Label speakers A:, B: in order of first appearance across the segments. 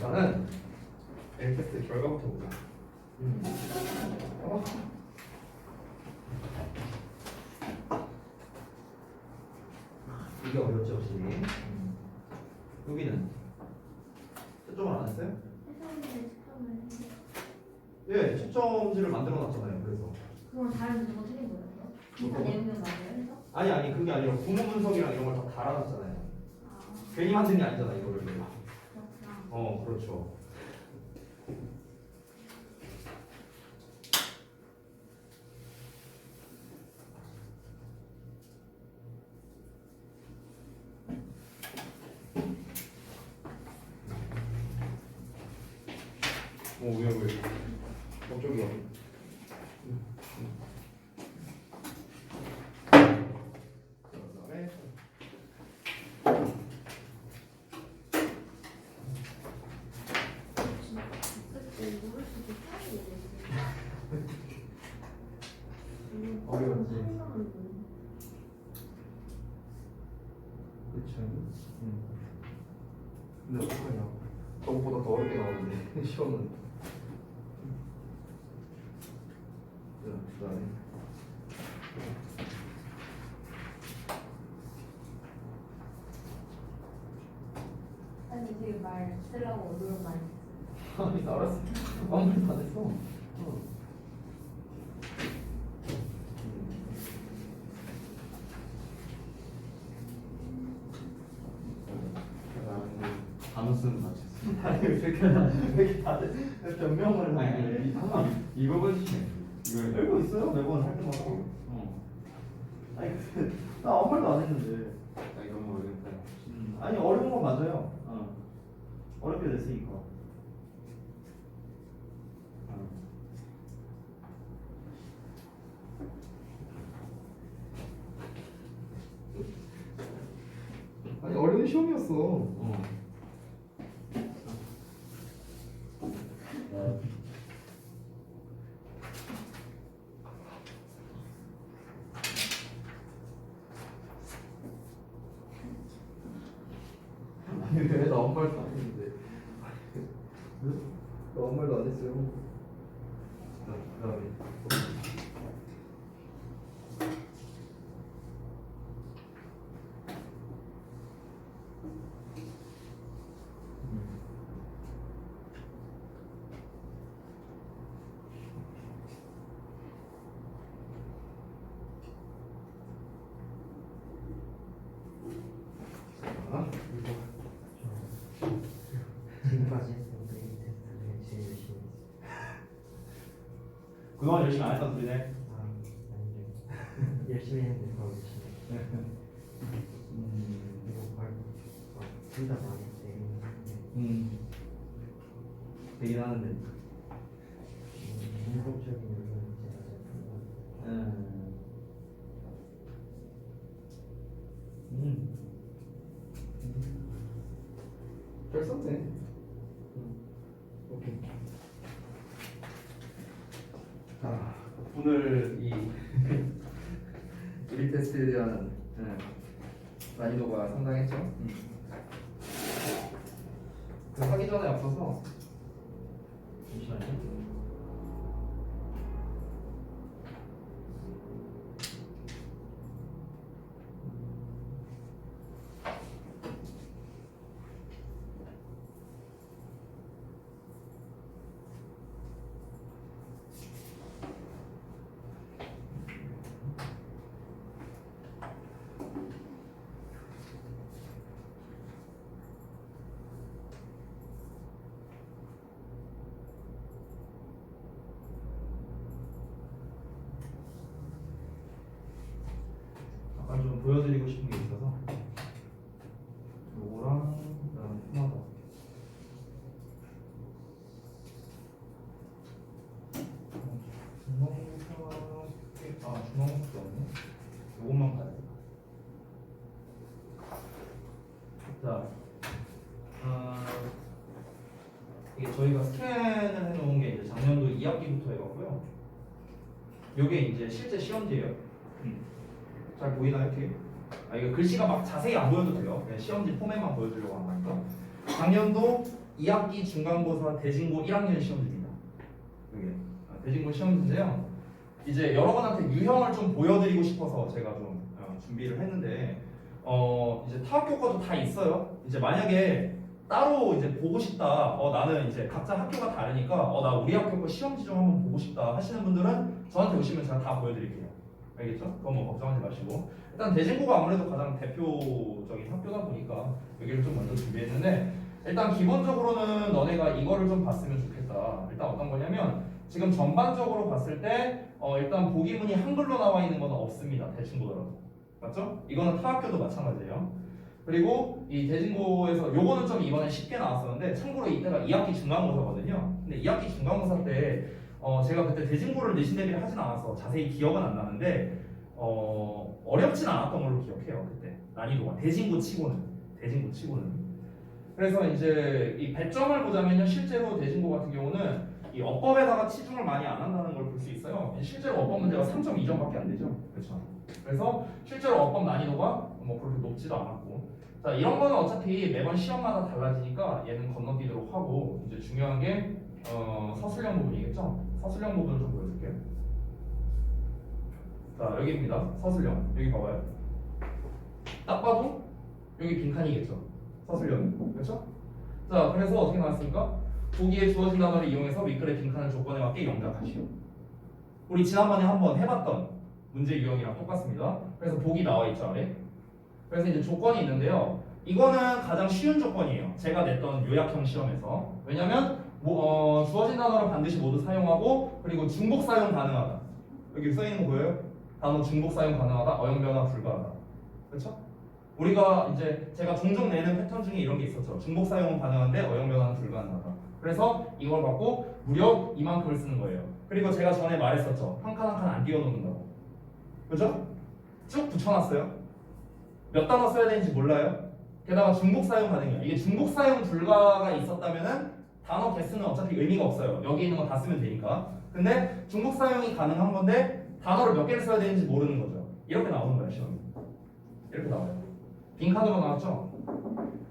A: 일단은 L 테스트 결과부터 보자. 어? 이게 어렵지 혹시? 여기는 채점을 안 했어요? 예, 채점지를 만들어 놨잖아요. 그래서
B: 그건 다른 문제가 틀린 거예요? 기타 내용은 맞아요? 해서?
A: 아니 그게 아니라 구문 분석이랑 이런 걸 다 달아놨잖아요.
B: 아,
A: 괜히 만든 게 아니잖아 이거를.
B: 그렇구나.
A: 그렇죠. 왜? 저쪽이요. 그다음에
B: 그때 모를 수도 있어요.
A: 어려웠지.
B: 상상은
A: 그쵸. 근데 어떡하냐. 저거보다 더 어렵게 나오는데 시험은. 그다음에
B: 아니 되게 말 쓰려고 노력 많이 했어요.
A: 아니 알았어. 아무 말도 안 했어.
C: 단어 쓰는 거 같았어.
A: 아니 왜 이렇게 다들 변명을
C: 아니
A: 해?
C: 이 부분 이거
A: 알고 있어요 매번 할 때마다. 아니 나 아무 말도 안 했는데.
C: 나 이거 너무 어렵다.
A: 아니 어려운 건 맞아요. 어렵게 됐으니까. 아니 어려운 시험이었어. 아니 왜 나 아무 말도 안 했는데. 나 아무 말도 안 했어요. 그다음에
D: 지금까지 했던 데이 테스트를 제일 열심히 했어요.
A: 그동안 열심히 안 했던 소리네.
D: 아니죠. 열심히 했는데 더 열심히 했어요. 그리고 둘다 많이 때리는데
A: 되긴 하는데.
D: 인공적인 요소는 제가 잘 풀고
A: 잘 썼네. 오케이. 오늘 이 유리 테스트에 대한 난이도가 상당했죠. 그 하기 전에 앞서서 잠시만요. 약간 좀 보여드리고 싶은 게 있어서 요거랑 그다음에 하나 더. 주먹밖에 없네. 요것만 봐야 돼. 자, 이게 저희가 스캔을 해놓은 게 이제 작년도 2학기부터 해갖고요. 요게 이제 실제 시험지예요. 잘 보이나요, 뒤에? 이거 글씨가 막 자세히 안 보여도 돼요. 그냥 시험지 포맷만 보여주려고 한 거니까. 작년도 2학기 중간고사 대진고 1학년 시험지입니다. 이게 대진고 시험지인데요. 이제 여러분한테 유형을 좀 보여드리고 싶어서 제가 좀 준비를 했는데 이제 타 학교 거도 다 있어요. 이제 만약에 따로 이제 보고 싶다. 나는 이제 각자 학교가 다르니까 나 우리 학교 거 시험지 좀 한번 보고 싶다 하시는 분들은 저한테 오시면 제가 다 보여드릴게요. 알겠죠? 그건 뭐 걱정하지 마시고 일단 대진고가 아무래도 가장 대표적인 학교다 보니까 여기를 좀 먼저 준비했는데 일단 기본적으로는 너네가 이거를 좀 봤으면 좋겠다. 일단 어떤 거냐면 지금 전반적으로 봤을 때 일단 보기문이 한글로 나와 있는 건 없습니다. 대진고더라도 맞죠? 이거는 타 학교도 마찬가지예요. 그리고 이 대진고에서 요거는 좀 이번에 쉽게 나왔었는데 참고로 이때가 2학기 중간고사거든요. 근데 2학기 중간고사 때 제가 그때 대진고를 내신 대비를 하진 않아서 자세히 기억은 안 나는데 어렵진 않았던 걸로 기억해요. 그때 난이도가 대진고 치고는 그래서 이제 이 배점을 보자면요 실제로 대진고 같은 경우는 이 어법에다가 치중을 많이 안 한다는 걸 볼 수 있어요. 실제로 어법 문제가 3.2점밖에 안 되죠. 그렇죠. 그래서 실제로 어법 난이도가 뭐 그렇게 높지도 않았고 자 이런 거는 어차피 매번 시험마다 달라지니까 얘는 건너뛰도록 하고 이제 중요한 게 서술형 부분이겠죠. 서술형 부분을 좀 보여줄게요. 자 여기입니다. 서술형 여기 봐봐요. 딱 봐도 여기 빈칸이겠죠. 서술형 그렇죠? 자 그래서 어떻게 나왔습니까? 보기에 주어진 단어를 이용해서 윗글의 빈칸을 조건에 맞게 영작하시오. 우리 지난번에 한번 해봤던 문제 유형이랑 똑같습니다. 그래서 보기 나와 있죠 아래. 그래서 이제 조건이 있는데요. 이거는 가장 쉬운 조건이에요. 제가 냈던 요약형 시험에서. 왜냐면 주어진 단어를 반드시 모두 사용하고 그리고 중복 사용 가능하다. 여기 써 있는 거 보여요? 단어 중복 사용 가능하다. 어용 변화 불가하다. 그렇죠? 우리가 이제 제가 종종 내는 패턴 중에 이런 게 있었죠. 중복 사용은 가능한데 어용 변화는 불가능하다. 그래서 이걸 갖고 무려 이만큼을 쓰는 거예요. 그리고 제가 전에 말했었죠. 한 칸 한 칸 안 띄워놓는다고. 그죠? 쭉 붙여놨어요. 몇 단어 써야 되는지 몰라요. 게다가 중복 사용 가능해요. 이게 중복 사용 불가가 있었다면은 단어 개수는 어차피 의미가 없어요. 여기 있는 거 다 쓰면 되니까. 근데 중복 사용이 가능한 건데 단어를 몇 개를 써야 되는지 모르는 거죠. 이렇게 나오는 거예요, 시험이. 이렇게 나와요. 빈칸으로 나왔죠?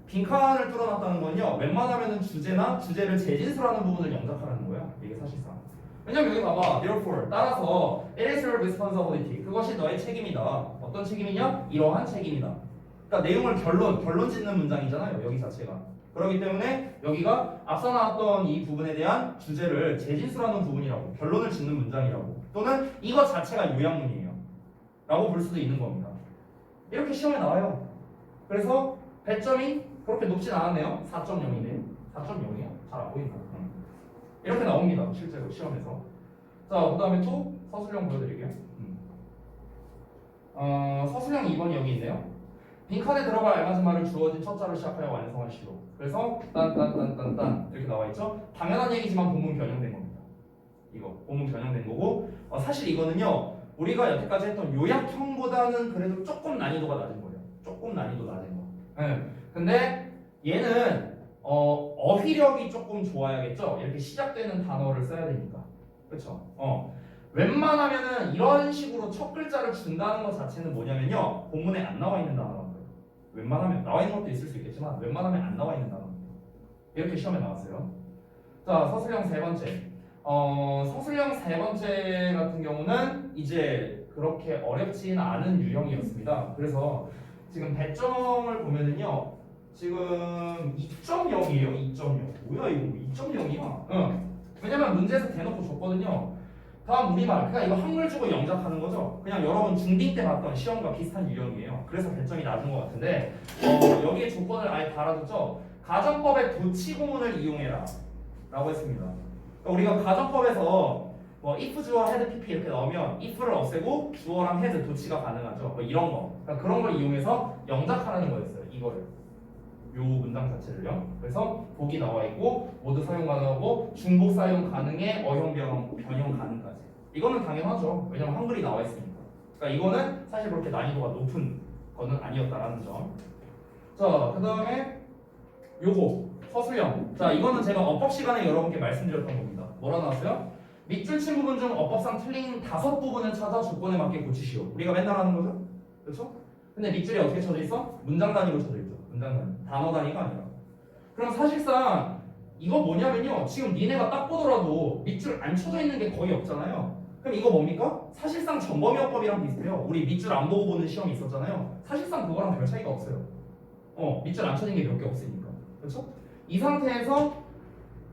A: 빈칸을 뚫어놨다는 건요. 웬만하면은 주제나 주제를 재진술하는 부분을 영작하라는 거예요. 이게 사실상. 왜냐면 여기 봐봐. Therefore 따라서 it is your responsibility. 그것이 너의 책임이다. 어떤 책임이냐? 이러한 책임이다. 그러니까 내용을 결론 짓는 문장이잖아요. 여기 자체가. 그렇기 때문에 여기가 앞서 나왔던 이 부분에 대한 주제를 재진술하는 부분이라고 결론을 짓는 문장이라고 또는 이것 자체가 요약문이에요. 라고 볼 수도 있는 겁니다. 이렇게 시험에 나와요. 그래서 배점이 그렇게 높진 않았네요. 4.0이네. 4.0이야? 잘 안 보인다. 이렇게 나옵니다. 실제로 시험에서. 자, 그 다음에 또 서술형 보여드릴게요. 서술형 2번이 여기 있네요. 빈칸에 들어갈 알맞은 말을 주어진 첫 자로 시작하여 완성하시오. 그래서 딴 이렇게 나와 있죠. 당연한 얘기지만 본문 변형된 겁니다. 이거 본문 변형된 거고 사실 이거는요. 우리가 여태까지 했던 요약형보다는 그래도 조금 난이도가 낮은 거예요. 조금 난이도 낮은 거. 네. 근데 얘는 어휘력이 조금 좋아야겠죠. 이렇게 시작되는 단어를 써야 되니까. 그렇죠? 웬만하면은 이런 식으로 첫 글자를 준다는 것 자체는 뭐냐면요. 본문에 안 나와 있는 단어라는 거예요. 웬만하면 나와 있는 것도 있을 수 있겠지만 웬만하면 안 나와 있는 단어입니다. 이렇게 시험에 나왔어요. 자, 서술형 세 번째. 서술형 세 번째 같은 경우는 이제 그렇게 어렵진 않은 유형이었습니다. 그래서 지금 배점을 보면은요. 지금 2.0이에요. 2.0. 뭐야 이거 2.0이야. 왜냐면 문제에서 대놓고 줬거든요. 다음 우리말. 그러니까 이거 한글 주고 영작하는 거죠. 그냥 여러분 중딩 때 봤던 시험과 비슷한 유형이에요. 그래서 배점이 낮은 것 같은데 여기에 조건을 아예 달아줬죠. 가정법의 도치구문을 이용해라 라고 했습니다. 그러니까 우리가 가정법에서 뭐 if 주어 had pp 이렇게 나오면 if를 없애고 주어랑 had 도치가 가능하죠. 뭐 이런 거. 그러니까 그런 걸 이용해서 영작하라는 거였어요. 이거를. 요 문장 자체를요. 그래서 복이 나와 있고 모두 사용 가능하고 중복 사용 가능해 어형 변형 가능까지. 이거는 당연하죠. 왜냐면 한글이 나와 있으니까. 그러니까 이거는 사실 그렇게 난이도가 높은 거는 아니었다라는 점. 자, 그다음에 요거 서술형. 자, 이거는 제가 어법 시간에 여러분께 말씀드렸던 겁니다. 뭐라 나왔어요? 밑줄 친 부분 중 어법상 틀린 5부분을 찾아 조건에 맞게 고치시오. 우리가 맨날 하는 거죠? 그렇죠? 근데 밑줄이 어떻게 쳐져 있어? 문장 단위로 쳐져 있죠. 문장 단위. 단어 단위가 아니라. 그럼 사실상 이거 뭐냐면요. 지금 니네가 딱 보더라도 밑줄 안 쳐져 있는 게 거의 없잖아요. 그럼 이거 뭡니까? 사실상 전범위어법이랑 비슷해요. 우리 밑줄 안 보고 보는 시험이 있었잖아요. 사실상 그거랑 별 차이가 없어요. 밑줄 안 쳐진 게 몇 개 없으니까. 그렇죠? 이 상태에서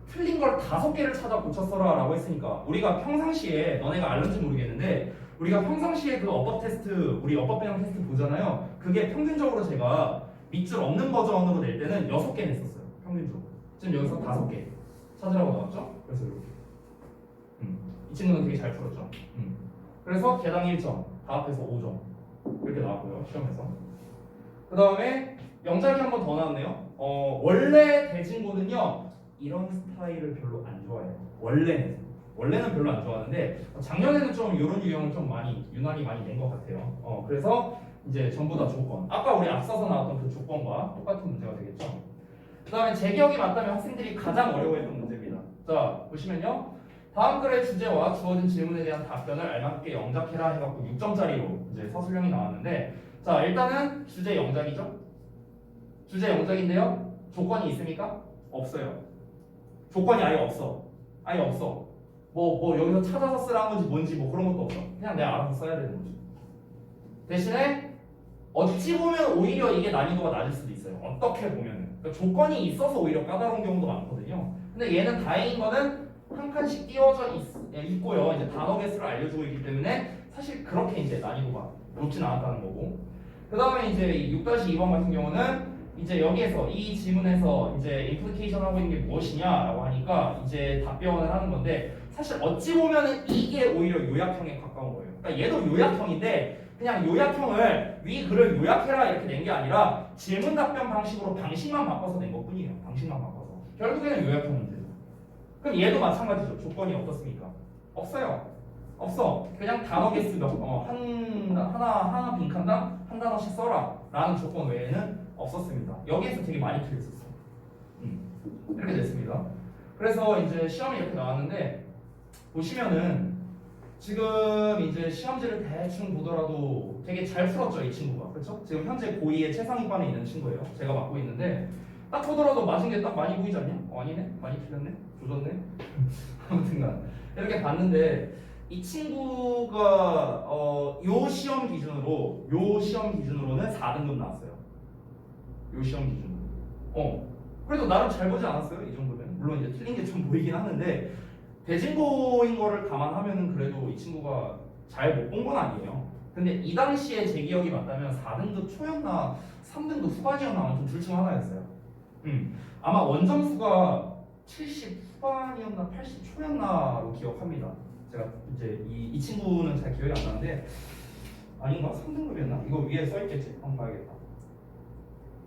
A: 틀린 걸 5개를 찾아 고쳤어라 라고 했으니까 우리가 평상시에 너네가 알는지 모르겠는데 우리가 평상시에 그 어법 테스트 우리 어법 배경 테스트 보잖아요. 그게 평균적으로 제가 밑줄 없는 버전으로 낼 때는 6개 냈었어요. 평균적으로. 지금 여기서 5개 찾으라고 나왔죠? 그래서 이렇게 이 친구는 되게 잘 풀었죠? 그래서 개당 1점 다 합해서 5점 이렇게 나왔고요. 시험에서. 그 다음에 영작이 한 번 더 나왔네요. 원래 대진고는요 이런 스타일을 별로 안 좋아해요. 원래는 별로 안 좋아하는데 작년에는 좀 이런 유형을 좀 유난히 많이 낸 것 같아요. 그래서 이제 전부 다 조건. 아까 우리 앞서서 나왔던 그 조건과 똑같은 문제가 되겠죠. 그 다음에 제 기억이 맞다면 학생들이 가장 어려워했던 문제입니다. 자 보시면요. 다음 글의 주제와 주어진 질문에 대한 답변을 알맞게 영작해라 해갖고 6점짜리로 이제 서술형이 나왔는데 자 일단은 주제 영작이죠. 주제 영작인데요. 조건이 있습니까? 없어요. 조건이 아예 없어. 아예 없어. 뭐 여기서 찾아서 쓰라는 건지 뭔지 뭐 그런 것도 없어. 그냥 내가 알아서 써야 되는 거지. 대신에 어찌 보면 오히려 이게 난이도가 낮을 수도 있어요. 어떻게 보면은. 그러니까 조건이 있어서 오히려 까다로운 경우도 많거든요. 근데 얘는 다행인 거는 한 칸씩 띄워져 있고요. 이제 단어 개수를 알려주고 있기 때문에 사실 그렇게 이제 난이도가 높진 않았다는 거고. 그 다음에 이제 6-2번 같은 경우는 이제 여기에서 이 지문에서 이제 임플리케이션 하고 있는 게 무엇이냐라고 하니까 이제 답변을 하는 건데 사실 어찌 보면은 이게 오히려 요약형에 가까운 거예요. 그러니까 얘도 요약형인데 그냥 요약형을 위 글을 요약해라 이렇게 낸 게 아니라 질문 답변 방식으로 방식만 바꿔서 낸 것뿐이에요. 방식만 바꿔서 결국에는 요약형 문제죠. 그럼 얘도 마찬가지죠. 조건이 어떻습니까? 없어요. 없어. 그냥 단어 개수 하나 빈칸당 한 단어씩 써라 라는 조건 외에는 없었습니다. 여기에서 되게 많이 틀렸었어요. 이렇게 됐습니다. 그래서 이제 시험이 이렇게 나왔는데 보시면은 지금 이제 시험지를 대충 보더라도 되게 잘 풀었죠 이 친구가. 그렇죠? 지금 현재 고2의 최상위반에 있는 친구예요. 제가 맡고 있는데 딱 보더라도 맞은 게 딱 많이 보이지 않냐? 아니네? 많이 틀렸네? 조졌네? 아무튼간 이렇게 봤는데 이 친구가 요 시험 기준으로는 4등급 나왔어요. 요 시험 기준으로. 그래도 나름 잘 보지 않았어요 이 정도면. 물론 이제 틀린 게 좀 보이긴 하는데 대진고인 거를 감안하면은 그래도 이 친구가 잘 못 본 건 아니에요. 근데 이 당시에 제 기억이 맞다면 4등급 초였나 3등급 후반이었나 아무튼 둘 중 하나였어요. 아마 원점수가 70 후반이었나 80 초였나로 기억합니다. 제가 이제 이 친구는 잘 기억이 안 나는데 아닌가? 3등급이었나? 이거 위에 써있겠지? 한번 봐야겠다.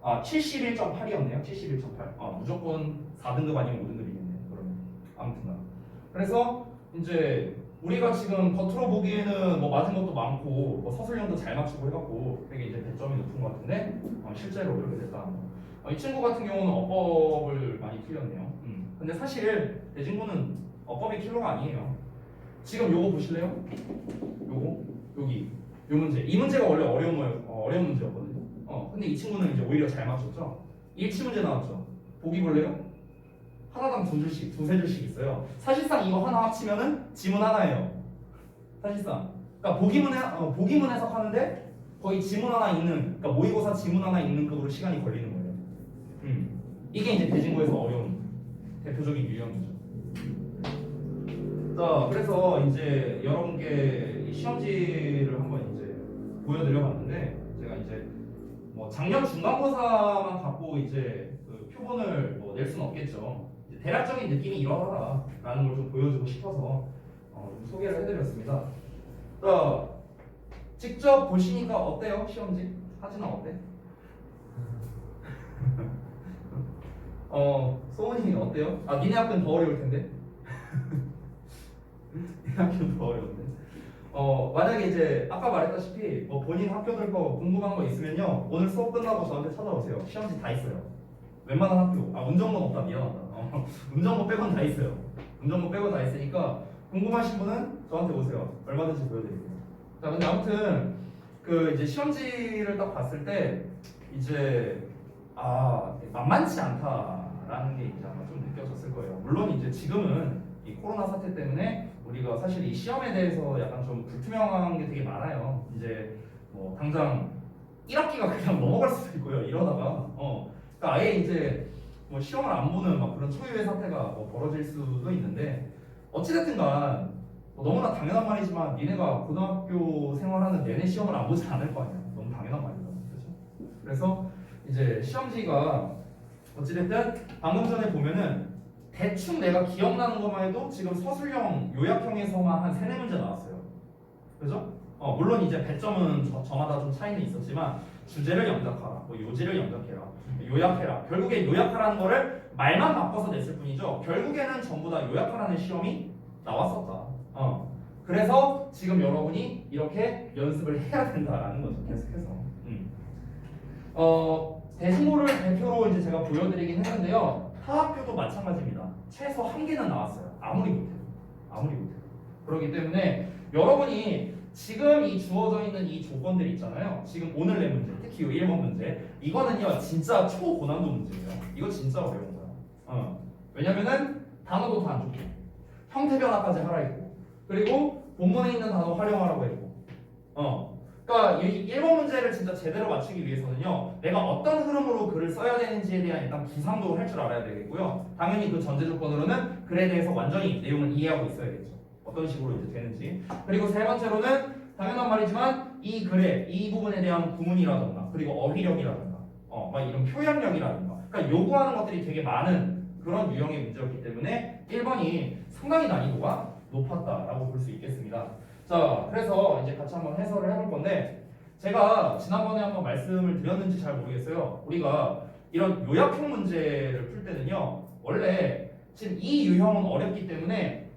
A: 71.8이었네요. 71.8. 무조건 4등급 아니면 5등급이겠네. 그러면 아무튼간. 그래서 이제 우리가 지금 겉으로 보기에는 뭐 맞은 것도 많고 뭐 서술형도 잘 맞추고 해갖고 되게 이제 배점이 높은 것 같은데 실제로 이렇게 됐다는 거. 이 친구 같은 경우는 어법을 많이 틀렸네요. 근데 사실 대진고는 어법이 킬러가 아니에요. 지금 요거 보실래요? 요거 여기 요 문제. 이 문제가 원래 어려운 문제였거든요. 근데 이 친구는 이제 오히려 잘 맞췄죠. 일치 문제 나왔죠. 보기 볼래요? 하나당 2줄씩, 2-3줄씩 있어요. 사실상 이거 하나 합치면은 지문 하나예요. 사실상. 그러니까 보기문 해석하는데 거의 지문 하나 읽는, 그러니까 모의고사 지문 하나 읽는 급으로 시간이 걸리는 거예요. 이게 이제 대진고에서 어려운 대표적인 유형이죠. 자, 그래서 이제 여러분께 시험지를 한번 이제 보여드려봤는데 제가 이제 뭐 작년 중간고사만 갖고 이제 그 표본을 뭐 낼 수는 없겠죠. 이제 대략적인 느낌이 이러하다라는 걸 좀 보여주고 싶어서 좀 소개를 해드렸습니다. 자, 직접 보시니까 어때요? 시험지? 사진은 어때? 소은이 어때요? 니네 학교는 더 어려울 텐데. 니네 학교는 더 어려운데. 만약에 이제 아까 말했다시피 뭐 본인 학교들 거 궁금한 거 있으면요 오늘 수업 끝나고 저한테 찾아오세요. 시험지 다 있어요. 웬만한 학교. 운정고 없다. 미안하다. 운정고 빼곤 다 있어요. 운정고 빼고 다 있으니까 궁금하신 분은 저한테 오세요. 얼마든지 보여드릴게요. 자, 근데 아무튼 그 이제 시험지를 딱 봤을 때 이제 만만치 않다. 있다라는 게 이제 아마 좀 느껴졌을 거예요. 물론 이제 지금은 이 코로나 사태 때문에 우리가 사실 이 시험에 대해서 약간 좀 불투명한 게 되게 많아요. 이제 뭐 당장 1학기가 그냥 넘어갈 수도 있고요. 이러다가 그러니까 아예 이제 뭐 시험을 안 보는 막 그런 초유의 사태가 뭐 벌어질 수도 있는데 어찌됐든간 뭐 너무나 당연한 말이지만 니네가 고등학교 생활하는 내내 시험을 안 보지 않을 거 아니야. 너무 당연한 말이죠. 그렇죠? 그래서 이제 시험지가 어찌됐든 방금 전에 보면은 대충 내가 기억나는 것만 해도 지금 서술형 요약형에서만 한 3-4문제 나왔어요. 그죠? 물론 이제 배점은 저마다 좀 차이는 있었지만 주제를 영작하라, 뭐 요지를 영작해라, 요약해라. 결국에 요약하라는 거를 말만 바꿔서 냈을 뿐이죠. 결국에는 전부 다 요약하라는 시험이 나왔었다. 그래서 지금 여러분이 이렇게 연습을 해야 된다라는 거죠. 계속해서. 대신고를 대표로 이제 제가 보여드리긴 했는데요. 타학교도 마찬가지입니다. 최소 1개는 나왔어요. 아무리 못해도. 그렇기 때문에 여러분이 지금 이 주어져 있는 이 조건들 있잖아요. 지금 오늘 낸 문제, 특히 이 1번 문제, 이거는요 진짜 초고난도 문제예요. 이거 진짜 어려운 거야. 왜냐면은 단어도 다 안 좋고 형태 변화까지 하라 했고 그리고 본문에 있는 단어 활용하라고 했고 그러니까 이 1번 문제를 진짜 제대로 맞추기 위해서는요 내가 어떤 흐름으로 글을 써야 되는지에 대한 일단 기상도 할 줄 알아야 되겠고요. 당연히 그 전제 조건으로는 글에 대해서 완전히 내용을 이해하고 있어야겠죠. 어떤 식으로 이제 되는지. 그리고 세 번째로는 당연한 말이지만 이 글의 이 부분에 대한 구문이라던가 그리고 어휘력이라던가 막 이런 표현력이라던가 그러니까 요구하는 것들이 되게 많은 그런 유형의 문제였기 때문에 1번이 상당히 난이도가 높았다라고 볼 수 있겠습니다. 자, 그래서 이제 같이 한번 해설을 해볼 건데 제가 지난번에 한번 말씀을 드렸는지 잘 모르겠어요. 우리가 이런 요약형 문제를 풀 때는요 원래 지금 이 유형은 어렵기 때문에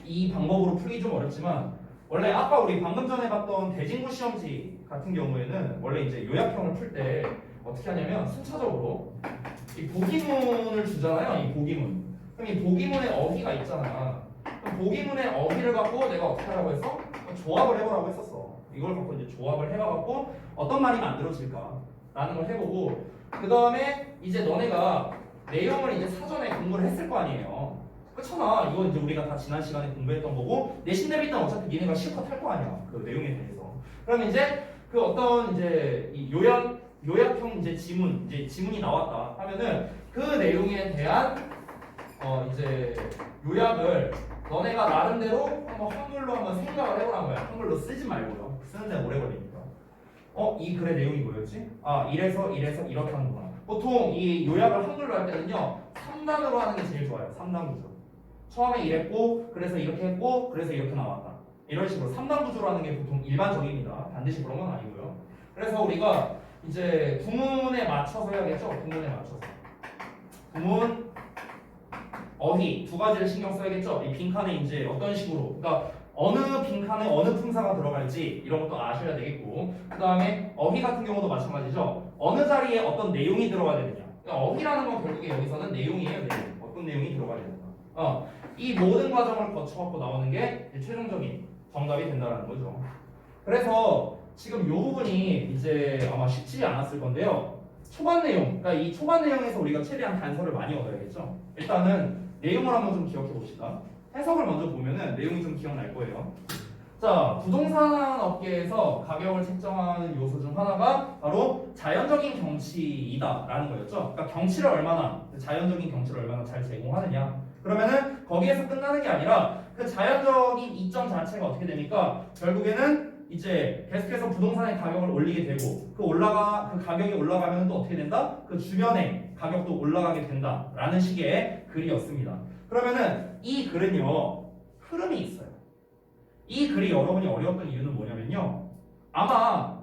A: 이 방법으로 풀기 좀 어렵지만 원래 아까 우리 방금 전에 봤던 대진구 시험지 같은 경우에는 원래 이제 요약형을 풀 때 어떻게 하냐면 순차적으로 이 보기문을 주잖아요. 이 보기문. 그럼 이 보기문의 어휘가 있잖아. 그럼 보기문의 어휘를 갖고 내가 어떻게 하라고 했어? 조합을 해보라고 했었어. 이걸 갖고 이제 조합을 해봐갖고 어떤 말이 만들어질까라는 걸 해보고 그 다음에 이제 너네가 내용을 이제 사전에 공부를 했을 거 아니에요. 그렇잖아. 이거 이제 우리가 다 지난 시간에 공부했던 거고 내신 대비 때는 어차피 니네가 실컷 할 거 아니야. 그 내용에 대해서. 그럼 이제 그 어떤 이제 이 요약형 이제 지문이 나왔다 하면은 그 내용에 대한 이제 요약을 너네가 나름대로 한번 한글로 한번 생각을 해보란 거야. 한글로 쓰지 말고요. 쓰는 데 오래 걸리니까. 이 글의 내용이 뭐였지? 이래서 이렇게 하는구나. 보통 이 요약을 한글로 할 때는요 3단으로 하는 게 제일 좋아요. 3단 구조. 처음에 이랬고 그래서 이렇게 했고 그래서 이렇게 나왔다. 이런 식으로 3단 구조로 하는 게 보통 일반적입니다. 반드시 그런 건 아니고요. 그래서 우리가 이제 구문에 맞춰서 해야겠죠? 구문에 맞춰서. 구문, 어휘 두 가지를 신경 써야겠죠? 이 빈칸에 이제 어떤 식으로, 그러니까 어느 빈칸에 어느 품사가 들어갈지 이런 것도 아셔야 되겠고, 그 다음에 어휘 같은 경우도 마찬가지죠. 어느 자리에 어떤 내용이 들어가야 되느냐. 그러니까 어휘라는 건 결국에 여기서는 내용이에요. 내용. 어떤 내용이 들어가야 되느냐. 이 모든 과정을 거쳐갖고 나오는 게 최종적인 정답이 된다는 거죠. 그래서 지금 이 부분이 이제 아마 쉽지 않았을 건데요. 초반 내용, 그러니까 이 초반 내용에서 우리가 최대한 단서를 많이 얻어야겠죠. 일단은 내용을 한번 좀 기억해 봅시다. 해석을 먼저 보면은 내용이 좀 기억날 거예요. 자, 부동산 업계에서 가격을 책정하는 요소 중 하나가 바로 자연적인 경치이다라는 거였죠. 그러니까 경치를 얼마나, 자연적인 경치를 얼마나 잘 제공하느냐. 그러면은 거기에서 끝나는 게 아니라 그 자연적인 이점 자체가 어떻게 됩니까? 결국에는 이제 계속해서 부동산의 가격을 올리게 되고 그 가격이 올라가면 또 어떻게 된다? 그 주변의 가격도 올라가게 된다라는 식의 글이었습니다. 그러면은 이 글은요 흐름이 있어요. 이 글이 여러분이 어려웠던 이유는 뭐냐면요, 아마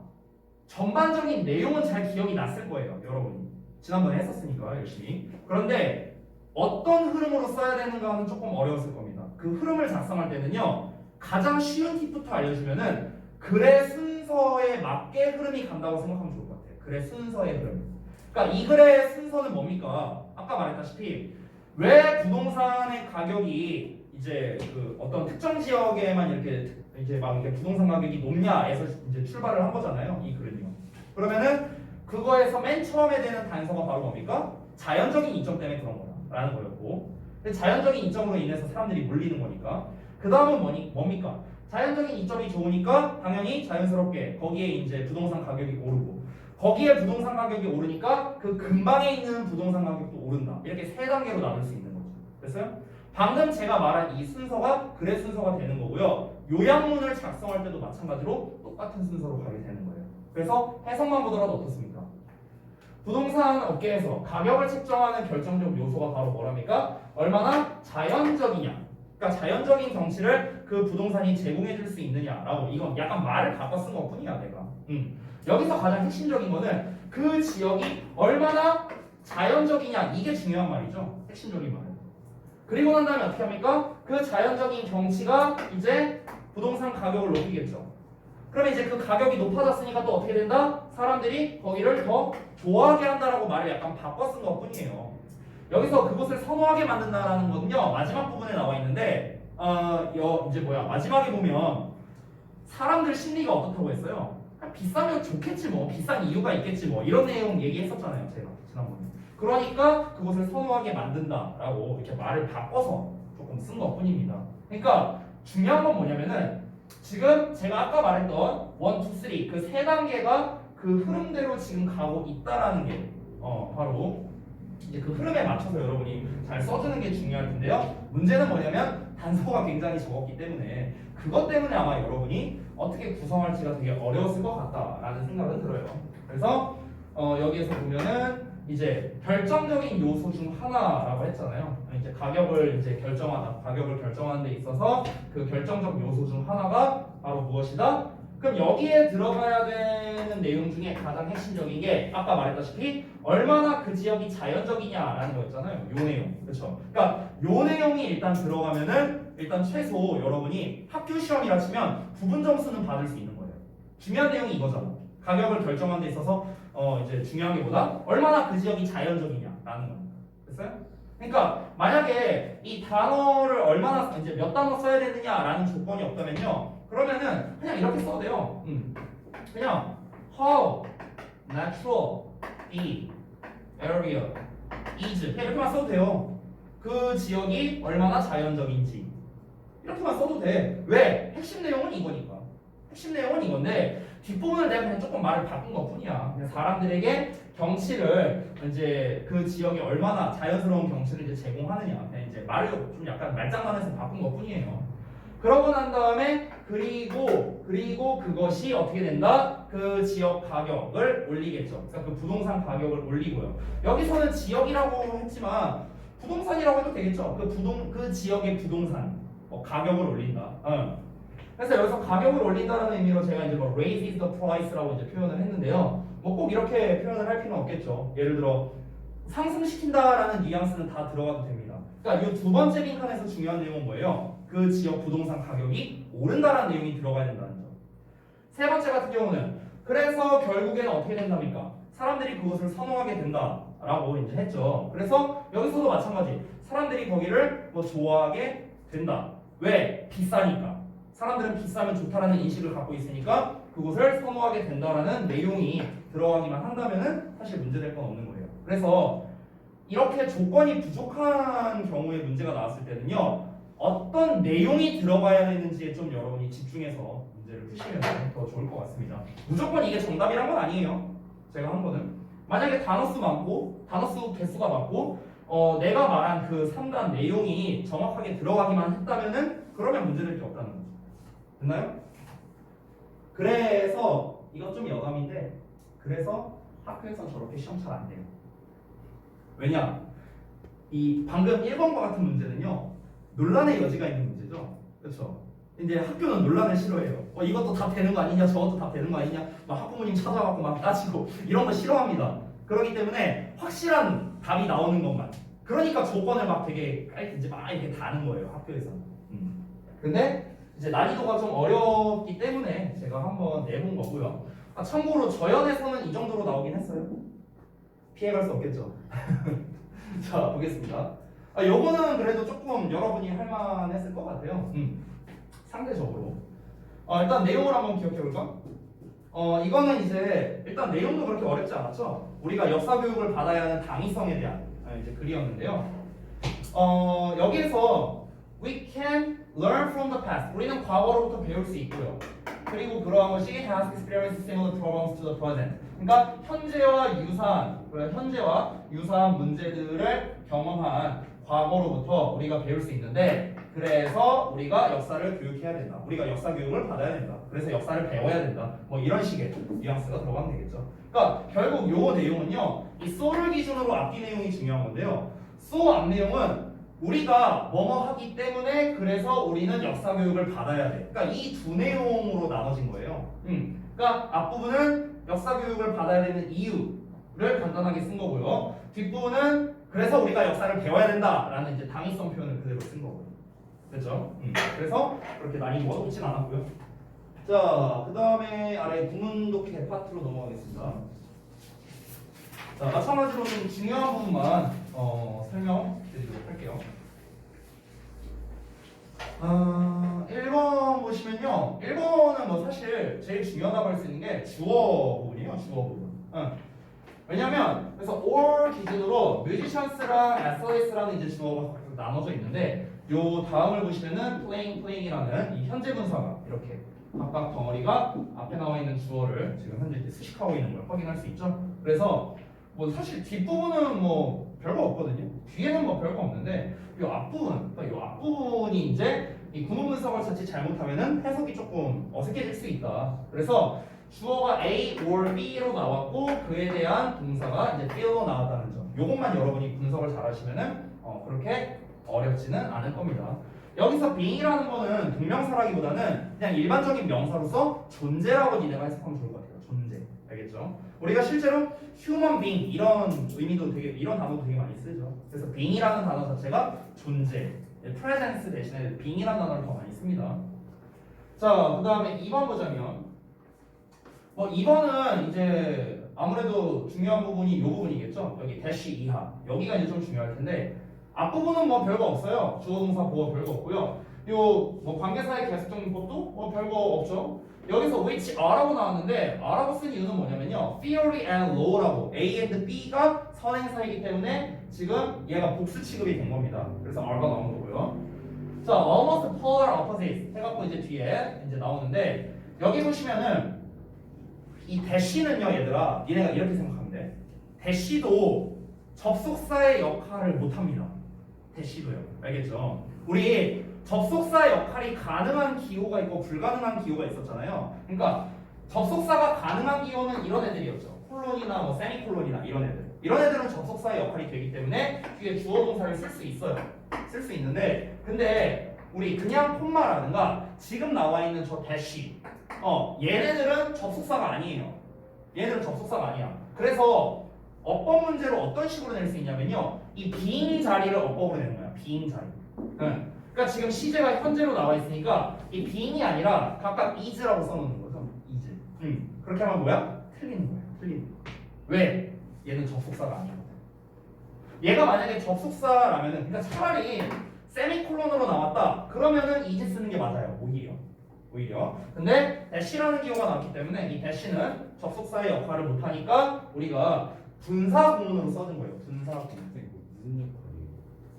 A: 전반적인 내용은 잘 기억이 났을 거예요. 여러분이 지난번에 했었으니까 열심히. 그런데 어떤 흐름으로 써야 되는가는 조금 어려웠을 겁니다. 그 흐름을 작성할 때는요 가장 쉬운 팁부터 알려주면은 글의 순서에 맞게 흐름이 간다고 생각하면 좋을 것 같아요. 글의 순서의 흐름. 그러니까 이 글의 순서는 뭡니까? 아까 말했다시피 왜 부동산의 가격이 이제 그 어떤 특정 지역에만 이렇게 이제 막 이렇게 부동산 가격이 높냐에서 이제 출발을 한 거잖아요. 이 글은요. 그러면은 그거에서 맨 처음에 되는 단서가 바로 뭡니까? 자연적인 이점 때문에 그런 거라는 거였고, 근데 자연적인 이점으로 인해서 사람들이 몰리는 거니까. 그 다음은 뭡니까? 자연적인 이점이 좋으니까 당연히 자연스럽게 거기에 이제 부동산 가격이 오르고, 거기에 부동산 가격이 오르니까 그 근방에 있는 부동산 가격도 오른다. 이렇게 세 단계로 나눌 수 있는 거죠. 됐어요? 방금 제가 말한 이 순서가 그래 순서가 되는 거고요. 요약문을 작성할 때도 마찬가지로 똑같은 순서로 가게 되는 거예요. 그래서 해석만 보더라도 어떻습니까? 부동산 업계에서 가격을 책정하는 결정적 요소가 바로 뭐랍니까? 얼마나 자연적이냐. 그러니까 자연적인 경치를 그 부동산이 제공해 줄 수 있느냐라고. 이건 약간 말을 바꿔 쓴 것뿐이야 내가. 여기서 가장 핵심적인 거는 그 지역이 얼마나 자연적이냐, 이게 중요한 말이죠. 핵심적인 말은. 그리고 난 다음에 어떻게 합니까? 그 자연적인 경치가 이제 부동산 가격을 높이겠죠. 그러면 이제 그 가격이 높아졌으니까 또 어떻게 된다? 사람들이 거기를 더 좋아하게 한다라고 말을 약간 바꿔 쓴 것뿐이에요. 여기서 그곳을 선호하게 만든다라는 거는요, 마지막 부분에 나와 있는데, 마지막에 보면 사람들 심리가 어떻다고 했어요? 비싸면 좋겠지 뭐, 비싼 이유가 있겠지 뭐, 이런 내용 얘기했었잖아요, 제가 지난번에. 그러니까 그것을 선호하게 만든다라고 이렇게 말을 바꿔서 조금 쓴 것뿐입니다. 그러니까 중요한 건 뭐냐면은 지금 제가 아까 말했던 1, 2, 3 그 세 단계가 그 흐름대로 지금 가고 있다라는 게 바로 이제 그 흐름에 맞춰서 여러분이 잘 써주는 게 중요할 텐데요. 문제는 뭐냐면 단서가 굉장히 적었기 때문에 그것 때문에 아마 여러분이 어떻게 구성할지가 되게 어려웠을 것 같다라는 생각은 들어요. 그래서 여기에서 보면은 이제 결정적인 요소 중 하나라고 했잖아요. 이제 가격을 결정하는 데 있어서 그 결정적 요소 중 하나가 바로 무엇이다? 그럼 여기에 들어가야 되는 내용 중에 가장 핵심적인 게 아까 말했다시피 얼마나 그 지역이 자연적이냐라는 거였잖아요. 요 내용. 그렇죠? 그러니까 요 내용이 일단 들어가면은 일단 최소 여러분이 학교 시험이라 치면 부분 점수는 받을 수 있는 거예요. 중요한 내용이 이거잖아. 가격을 결정하는 데 있어서 이제 중요한 게 뭐다? 얼마나 그 지역이 자연적이냐라는 겁니다. 됐어요? 그러니까 만약에 이 단어를 얼마나 이제 몇 단어 써야 되느냐라는 조건이 없다면요. 그러면은 그냥 이렇게 써도 돼요. 그냥 how natural the area is 그냥 이렇게만 써도 돼요. 그 지역이 얼마나 자연적인지 이렇게만 써도 돼. 왜? 핵심 내용은 이거니까. 핵심 내용은 이건데 뒷부분을 내가 그냥 조금 말을 바꾼 것뿐이야. 그냥 사람들에게 경치를 이제 그 지역이 얼마나 자연스러운 경치를 이제 제공하느냐. 그냥 이제 말을 좀 약간 말장난해서 바꾼 것뿐이에요. 그러고 난 다음에 그리고 그것이 어떻게 된다? 그 지역 가격을 올리겠죠. 그러니까 그 부동산 가격을 올리고요. 여기서는 지역이라고 했지만 부동산이라고 해도 되겠죠. 그 지역의 부동산 가격을 올린다. 그래서 여기서 가격을 올린다는 의미로 제가 이제 뭐 raises the price라고 이제 표현을 했는데요. 뭐 꼭 이렇게 표현을 할 필요는 없겠죠. 예를 들어 상승시킨다라는 뉘앙스는 다 들어가도 됩니다. 그러니까 이 두 번째 빈칸에서 중요한 내용은 뭐예요? 그 지역 부동산 가격이 오른다라는 내용이 들어가야 된다는 점. 세 번째 같은 경우는 그래서 결국에는 어떻게 된답니까? 사람들이 그것을 선호하게 된다라고 이제 했죠. 그래서 여기서도 마찬가지. 사람들이 거기를 뭐 좋아하게 된다. 왜? 비싸니까. 사람들은 비싸면 좋다라는 인식을 갖고 있으니까 그곳을 선호하게 된다라는 내용이 들어가기만 한다면은 사실 문제될 건 없는 거예요. 그래서 이렇게 조건이 부족한 경우에 문제가 나왔을 때는요, 어떤 내용이 들어가야 되는지에 좀 여러분이 집중해서 문제를 푸시면 더 좋을 것 같습니다. 무조건 이게 정답이란 건 아니에요. 제가 한 거는 만약에 단어 수 많고 단어 수 개수가 많고 내가 말한 그 3단 내용이 정확하게 들어가기만 했다면은 그러면 문제될 게 없다는 거죠. 됐나요? 그래서 이것 좀 여담인데 그래서 학교에서 저렇게 시험 잘 안 돼요. 왜냐? 이 방금 1번과 같은 문제는요 논란의 여지가 있는 문제죠. 그렇죠? 이제 학교는 논란을 싫어해요. 이것도 답 되는 거 아니냐, 저것도 답 되는 거 아니냐, 막 학부모님 찾아가고 막 따지고 이런 거 싫어합니다. 그렇기 때문에 확실한 답이 나오는 것만. 그러니까 조건을 막 되게 이제 막 이렇게 다는 거예요 학교에서는. 근데 이제 난이도가 좀 어렵기 때문에 제가 한번 내본 거고요. 참고로 저연에서는 이 정도로 나오긴 했어요. 피해갈 수 없겠죠. 자 보겠습니다. 요거는 그래도 조금 여러분이 할만했을 것 같아요. 상대적으로. 일단 내용을 한번 기억해볼까? 이거는 이제 일단 내용도 그렇게 어렵지 않았죠. 우리가 역사 교육을 받아야 하는 당위성에 대한 이제 글이었는데요. 여기에서 we can learn from the past. 우리는 과거로부터 배울 수 있고요. 그리고 그러한 것이 has experienced similar problems to the present. 그러니까 현재와 유사한 문제들을 경험한 과거로부터 우리가 배울 수 있는데, 그래서 우리가 역사를 교육해야 된다. 우리가 역사 교육을 받아야 된다. 그래서 역사를 배워야 된다. 뭐 이런 식의 뉘앙스가 들어가면 되겠죠. 그러니까 결국 요 내용은요, 이 so를 기준으로 앞뒤 내용이 중요한 건데요. so 앞 내용은 우리가 뭐뭐 하기 때문에 그래서 우리는 역사 교육을 받아야 돼. 그러니까 이 두 내용으로 나눠진 거예요. 그러니까 앞부분은 역사 교육을 받아야 되는 이유를 간단하게 쓴 거고요. 뒷부분은 그래서 우리가 역사를 배워야 된다라는 이제 당위성 표현을 그대로 쓴 거고요. 됐죠? 그래서 그렇게 난이도가 높진 않았고요. 자, 그 다음에 아래 구문 독해 파트로 넘어가겠습니다. 자, 마찬가지로 좀 중요한 부분만 설명드리도록 할게요. 1번 보시면요, 1번은 뭐 사실 제일 중요하다고 할 수 있는 게 주어 부분이에요. 주어 부분. 왜냐면 그래서 all 기준으로 musicians랑 athletes라는 이제 주어가 나눠져 있는데, 요 다음을 보시면은 playing이라는 이 현재 분사가 이렇게 각각 덩어리가 앞에 나와 있는 주어를 지금 현재 이제 수식하고 있는 걸 확인할 수 있죠. 그래서 뭐 사실 뒷부분은 뭐 별거 없거든요. 뒤에는 뭐 별거 없는데 요 앞부분, 그러니까 요 앞부분이 이제 이 구문 분석을 자칫 잘못하면은 해석이 조금 어색해질 수 있다. 그래서 주어가 A or B로 나왔고 그에 대한 동사가 이제 feel로 나왔다는 점. 요것만 여러분이 분석을 잘하시면은 그렇게 어렵지는 않을 겁니다. 여기서 being이라는 거는 동명사라기보다는 그냥 일반적인 명사로서 존재라고 니네가 해석하면 좋을 것 같아요. 존재. 알겠죠? 우리가 실제로 human being 이런 의미도 되게, 이런 단어도 되게 많이 쓰죠. 그래서 being이라는 단어 자체가 존재, presence 대신에 being이라는 단어를 더 많이 씁니다. 자, 그 다음에 2번 보자면 2번은 이제 아무래도 중요한 부분이 이 부분이겠죠. 여기 대시 이하, 여기가 이제 좀 중요할 텐데, 앞부분은 뭐 별거 없어요. 주어 동사 보어 별거 없고요. 요 뭐 관계사의 계속적용법도 뭐 별거 없죠. 여기서 which are라고 나왔는데 are라고 쓴 이유는 뭐냐면요, theory and law라고 A and B가 선행사이기 때문에 지금 얘가 복수 취급이 된 겁니다. 그래서 are가 나온 거고요. 자, almost polar opposites 해갖고 이제 뒤에 이제 나오는데, 여기 보시면은 이 대시는요, 얘들아, 니네가 이렇게 생각하면 돼. 대시도 접속사의 역할을 못합니다. 대시도요. 알겠죠? 우리 접속사의 역할이 가능한 기호가 있고 불가능한 기호가 있었잖아요. 그러니까 접속사가 가능한 기호는 이런 애들이었죠. 콜론이나 뭐 세미콜론이나 이런 애들. 이런 애들은 접속사의 역할이 되기 때문에 뒤에 주어 동사를 쓸 수 있어요. 쓸 수 있는데, 근데 우리 그냥 콤마라든가 지금 나와 있는 저 대시, 얘네들은 접속사가 아니에요. 얘네들은 접속사가 아니야. 그래서 어법 문제로 어떤 식으로 낼 수 있냐면요, 이 being 자리를 어법으로 내는 거야. being 자리. 그러니까 지금 시제가 현재로 나와 있으니까 이 being이 아니라 각각 is라고 써놓는 거죠. is. 그렇게 하면 뭐야? 틀리는 거야. 틀리는 거. 왜? 얘는 접속사가 아니거든. 얘가 만약에 접속사라면은, 그러니까 차라리 세미콜론으로 나왔다 그러면은 is 쓰는 게 맞아요. 오히려. 근데 대시라는 기호가 나왔기 때문에 이 대시는 접속사의 역할을 못하니까 우리가 분사 구문으로 써준 거예요. 분사 구문.
C: 무슨 역할이에요?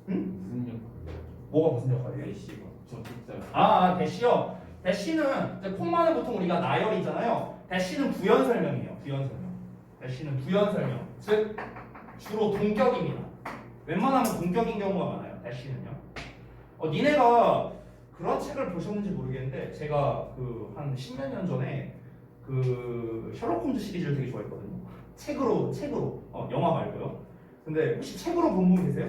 A: 응?
C: 무슨 역할이에요?
A: 뭐가 무슨 역할이에요?
C: 대시가 접속자.
A: 대시요. 대시는 이제 콤마는 보통 우리가 나열이잖아요. 대시는 부연 설명이에요. 부연 설명. 대시는 부연 설명. 즉 주로 동격입니다. 웬만하면 동격인 경우가 많아요. 대시는요. 니네가 그런 책을 보셨는지 모르겠는데, 제가 그 한 10몇 년 전에 그 셜록 홈즈 시리즈를 되게 좋아했거든요. 책으로 영화 말고요. 근데 혹시 책으로 본 분 계세요?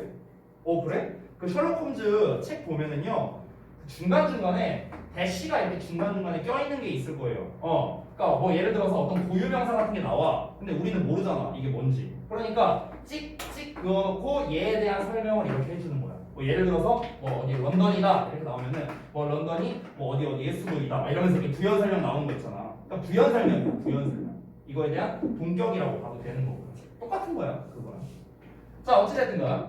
A: 그래? 그 셜록 홈즈 책 보면은요, 중간중간에 대시가 이렇게 중간중간에 껴있는 게 있을 거예요. 그러니까 뭐 예를 들어서 어떤 고유명사 같은 게 나와. 근데 우리는 모르잖아, 이게 뭔지. 그러니까 찍찍 그어놓고 얘에 대한 설명을 이렇게 해주는 거야. 뭐 예를 들어서 뭐 어디 런던이다 이렇게 나오면은 뭐 런던이 뭐 어디 예수도이다 이러면서 이렇게 부연 설명 나오는 거 있잖아. 그러니까 부연 설명이야. 부연 설명. 이거에 대한 동격이라고 봐도 되는 거고. 똑같은 거야, 그거랑. 자, 어찌됐든가.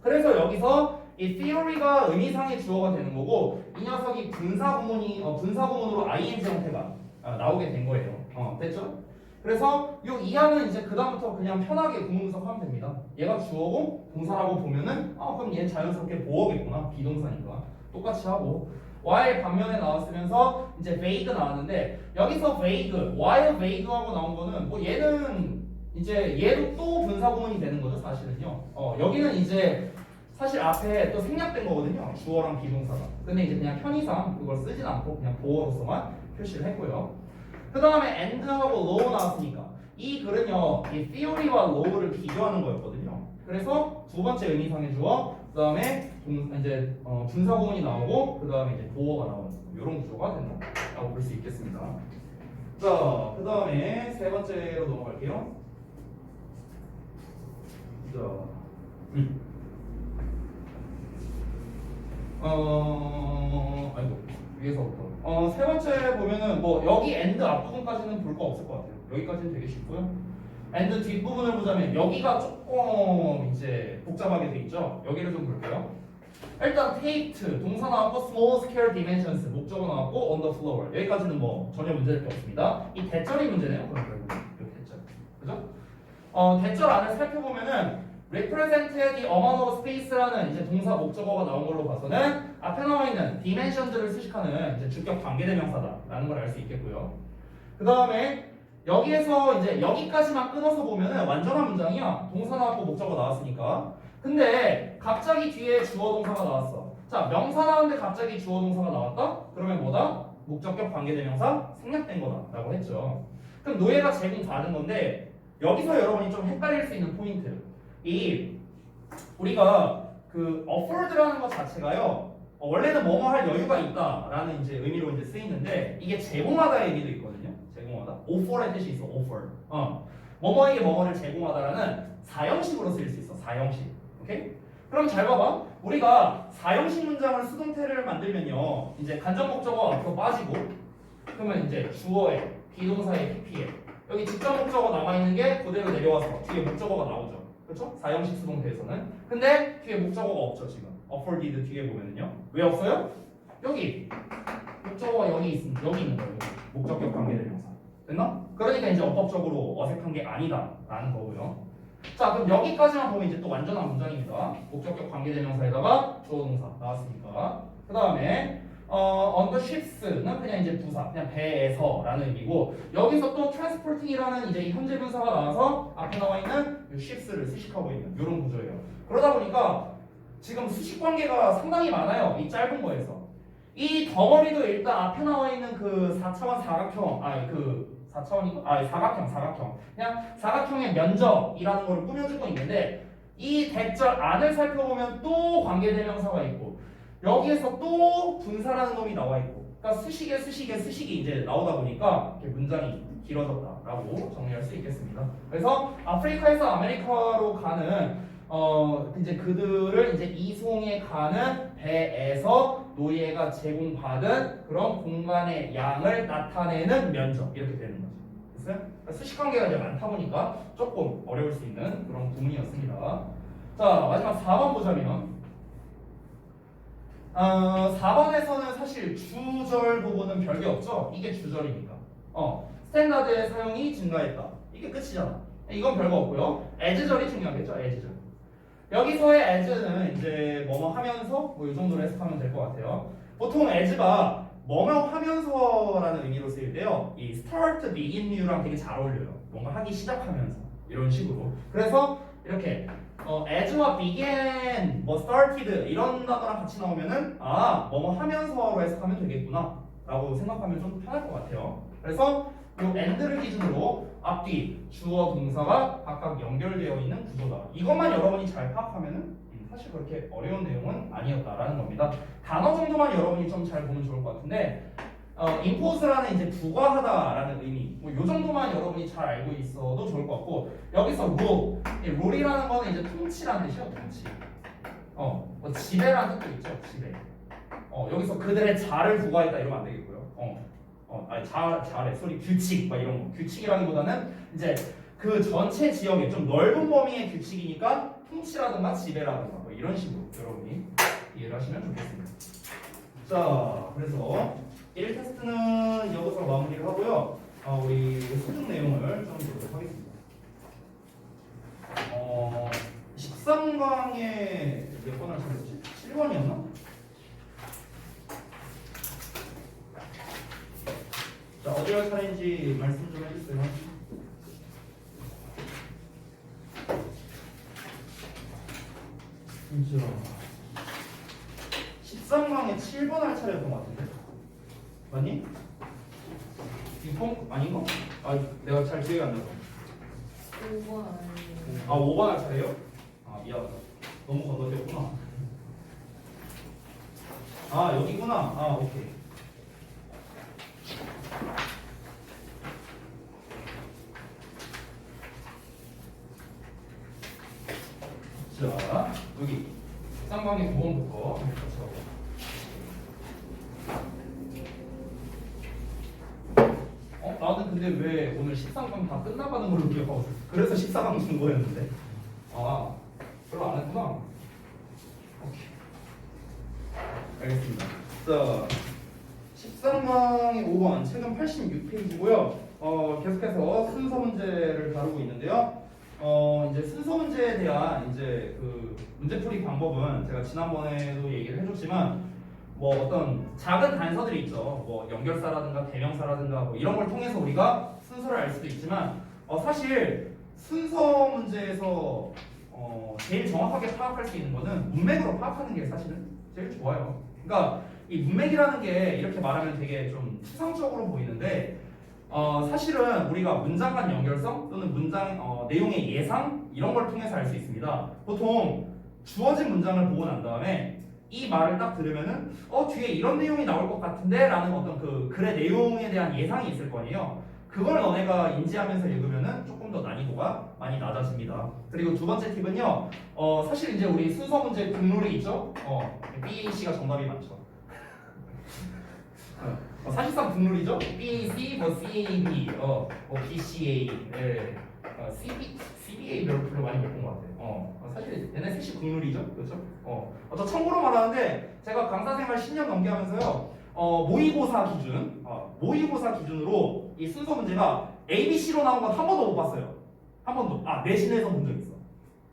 A: 그래서 여기서 이 theory가 의미상의 주어가 되는 거고, 이 녀석이 분사 구문으로 ing 형태가 나오게 된 거예요. 됐죠? 그래서 요 이하는 이제 그다음부터 그냥 편하게 구문 분석하면 됩니다. 얘가 주어고 동사라고 보면은 그럼 얘 자연스럽게 보어겠구나. 비동사니까. 똑같이 하고 while 반면에 나왔으면서 이제 vague 나왔는데 여기서 vague, while vague하고 나온 거는 뭐 얘는 이제 얘도 또 분사 구문이 되는 거죠 사실은요. 여기는 이제 사실 앞에 또 생략된 거거든요. 주어랑 비동사가. 근데 이제 그냥 편의상 그걸 쓰진 않고 그냥 보어로서만 표시를 했고요. 그 다음에 and하고 law 나왔으니까 이 글은요 이 theory와 law를 비교하는 거였거든요. 그래서 두 번째 의미상의 주어, 그 다음에 이제 분사 구문이 나오고 그 다음에 이제 보어가 나오는 이런 구조가 된다라고 볼 수 있겠습니다. 자, 그 다음에 세 번째로 넘어갈게요. 자, 아이고 위에서부터 세 번째 보면은 뭐 여기 and 앞부분까지는 볼 거 없을 것 같아요. 여기까지는 되게 쉽고요. and 뒷부분을 보자면 여기가 조금 이제 복잡하게 돼 있죠. 여기를 좀 볼게요. 일단 taped 동사 나왔고 small scale dimensions 목적어 나왔고 on the floor 여기까지는 뭐 전혀 문제될 게 없습니다. 이 대절이 문제네요. 그럼 여기 대절, 그죠? 대절 안을 살펴보면은 represent the amount of space라는 이제 동사 목적어가 나온 걸로 봐서는 앞에 나와 있는 dimensions를 수식하는 이제 주격 관계대명사다라는 걸 알 수 있겠고요. 그 다음에 여기에서 이제 여기까지만 끊어서 보면은 완전한 문장이야. 동사 나왔고 목적어 나왔으니까. 근데 갑자기 뒤에 주어 동사가 나왔어. 자, 명사 나왔는데 갑자기 주어 동사가 나왔다? 그러면 뭐다? 목적격 관계대명사 생략된 거다라고 했죠. 그럼 노예가 제공 받은 건데 여기서 여러분이 좀 헷갈릴 수 있는 포인트. 이 우리가 그 afford라는 것 자체가요 원래는 뭐뭐 할 여유가 있다라는 이제 의미로 이제 쓰이는데 이게 제공하다의 의미도 있거든요. 제공하다. offer의 뜻이 있어. offer. 뭐뭐에게 뭐뭐를 제공하다라는 사형식으로 쓰일 수 있어. 사형식. 오케이? 그럼 잘 봐봐. 우리가 사형식 문장을 수동태를 만들면요 이제 간접 목적어 앞으로 빠지고 그러면 이제 주어에 비동사에 pp에 여기 직접 목적어 남아 있는 게 그대로 내려와서 뒤에 목적어가 나오죠. 그렇죠? 사형식 수동태에서는. 근데 뒤에 목적어가 없죠 지금. afforded 뒤에 보면은요. 왜 없어요? 여기 목적어가 여기 있는 거예요. 목적격 관계대명사. 됐나? 그러니까 이제 어법적으로 어색한 게 아니다라는 거고요. 자, 그럼 여기까지만 보면 이제 또 완전한 문장입니다. 목적격 관계대명사에다가 주어 동사 나왔으니까. 그 다음에 on the ships는 그냥 이제 부사, 그냥 배에서라는 의미고 여기서 또 transporting이라는 이제 이 현재 분사가 나와서 앞에 나와 있는 이 ships를 수식하고 있는 이런 구조예요. 그러다 보니까 지금 수식 관계가 상당히 많아요. 이 짧은 거에서. 이 덩어리도 일단 앞에 나와 있는 그 4차원 사각형, 사각형. 그냥 사각형의 면적이라는 거를 꾸며주고 있는데 이 대절 안을 살펴보면 또 관계대명사가 있고 여기에서 또 분사라는 놈이 나와 있고 그러니까 수식이 이제 나오다 보니까 이렇게 문장이 길어졌다라고 정리할 수 있겠습니다. 그래서 아프리카에서 아메리카로 가는 이제 그들을 이제 이송해 가는 배에서 노예가 제공받은 그런 공간의 양을 나타내는 면적 이렇게 되는 거죠. 됐어요? 그러니까 수식 관계가 이제 많다 보니까 조금 어려울 수 있는 그런 구문이었습니다. 자, 마지막 4번 보자면 4번에서는 사실 주절 부분은 별게 없죠. 이게 주절이니까. 스탠다드의 사용이 증가했다. 이게 끝이잖아. 이건 별거 없고요. as절이 중요하겠죠. as절. 여기서의 as는 이제 뭐뭐 하면서 뭐 이 정도로 해석하면 될 것 같아요. 보통 as가 뭐뭐 하면서라는 의미로 쓰일 때요. 이 start, begin new랑 되게 잘 어울려요. 뭔가 하기 시작하면서 이런 식으로. 그래서 이렇게 as와 began, 뭐 started 이런 단어랑 같이 나오면은 뭐뭐 하면서로 해석하면 되겠구나 라고 생각하면 좀 편할 것 같아요. 그래서 이 and를 기준으로 앞뒤 주어 동사가 각각 연결되어 있는 구조다. 이것만 여러분이 잘 파악하면은 사실 그렇게 어려운 내용은 아니었다라는 겁니다. 단어 정도만 여러분이 좀 잘 보면 좋을 것 같은데 impose라는 이제 부과하다라는 의미 뭐 요 정도만 여러분이 잘 알고 있어도 좋을 것 같고 여기서 룰이라는 거는 이제 통치라는 뜻이에요. 통치. 뭐 지배라는 뜻도 있죠. 지배. 여기서 그들의 자를 부과했다 이러면 안 되겠고요. 잘해. 소리 규칙 막 이런 거. 규칙이라기보다는 이제 그 전체 지역의 좀 넓은 범위의 규칙이니까 통치라든가 지배라든가 뭐 이런 식으로 여러분이 이해를 하시면 좋겠습니다. 자, 그래서 1 테스트는 여기서 마무리를 하고요. 우리 수능 내용을 좀 보도록 하겠습니다. 13강에 몇 번을 찾았지? 7번이었나? 자, 어디 할 차례인지 말씀 좀 해주세요. 진짜 13강에 7번 할 차례였던 것 같은데? 맞니? 이거 아닌가? 아, 내가 잘 기억이 안 나서.
B: 5번 아니에요.
A: 5번 할 차례요? 미안하다. 너무 건너뛰었구나. 여기구나. 오케이. 자, 여기 쌍방의 9번부터 같이 하고. 나는 근데 왜 오늘 13강 다 끝나가는 걸로 기억하고 있어? 그래서 14강 준 거였는데. 별로 안 했구나. 오케이. 알겠습니다. 자, 13강의 5번, 책은 86페이지고요. 계속해서 순서 문제를 다루고 있는데요. 이제 순서 문제에 대한 이제 그 문제풀이 방법은 제가 지난번에도 얘기를 해줬지만 뭐 어떤 작은 단서들이 있죠. 뭐 연결사라든가 대명사라든가 뭐 이런 걸 통해서 우리가 순서를 알 수도 있지만 사실 순서 문제에서 제일 정확하게 파악할 수 있는 거는 문맥으로 파악하는 게 사실은 제일 좋아요. 그러니까 이 문맥이라는 게 이렇게 말하면 되게 좀 추상적으로 보이는데 사실은 우리가 문장 간 연결성 또는 문장 내용의 예상 이런 걸 통해서 알 수 있습니다. 보통 주어진 문장을 보고 난 다음에 이 말을 딱 들으면은 뒤에 이런 내용이 나올 것 같은데 라는 어떤 그 글의 내용에 대한 예상이 있을 거 아니에요. 그걸 너네가 인지하면서 읽으면은 조금 더 난이도가 많이 낮아집니다. 그리고 두 번째 팁은요. 사실 이제 우리 순서 문제 국룰이 있죠. B, A, C가 정답이 많죠. 사실상 국룰이죠. B, C, 뭐 C, A, B, B, C, A, C, B, A 별로 많이 못 본 것 같아요. 사실 얘네 셋이 국룰이죠, 그렇죠? 저 참고로 말하는데 제가 강사 생활 10년 넘게 하면서요. 모의고사 기준으로 이 순서 문제가 A, B, C로 나온 건 한 번도 못 봤어요. 한 번도. 내신에서 본 적 있어.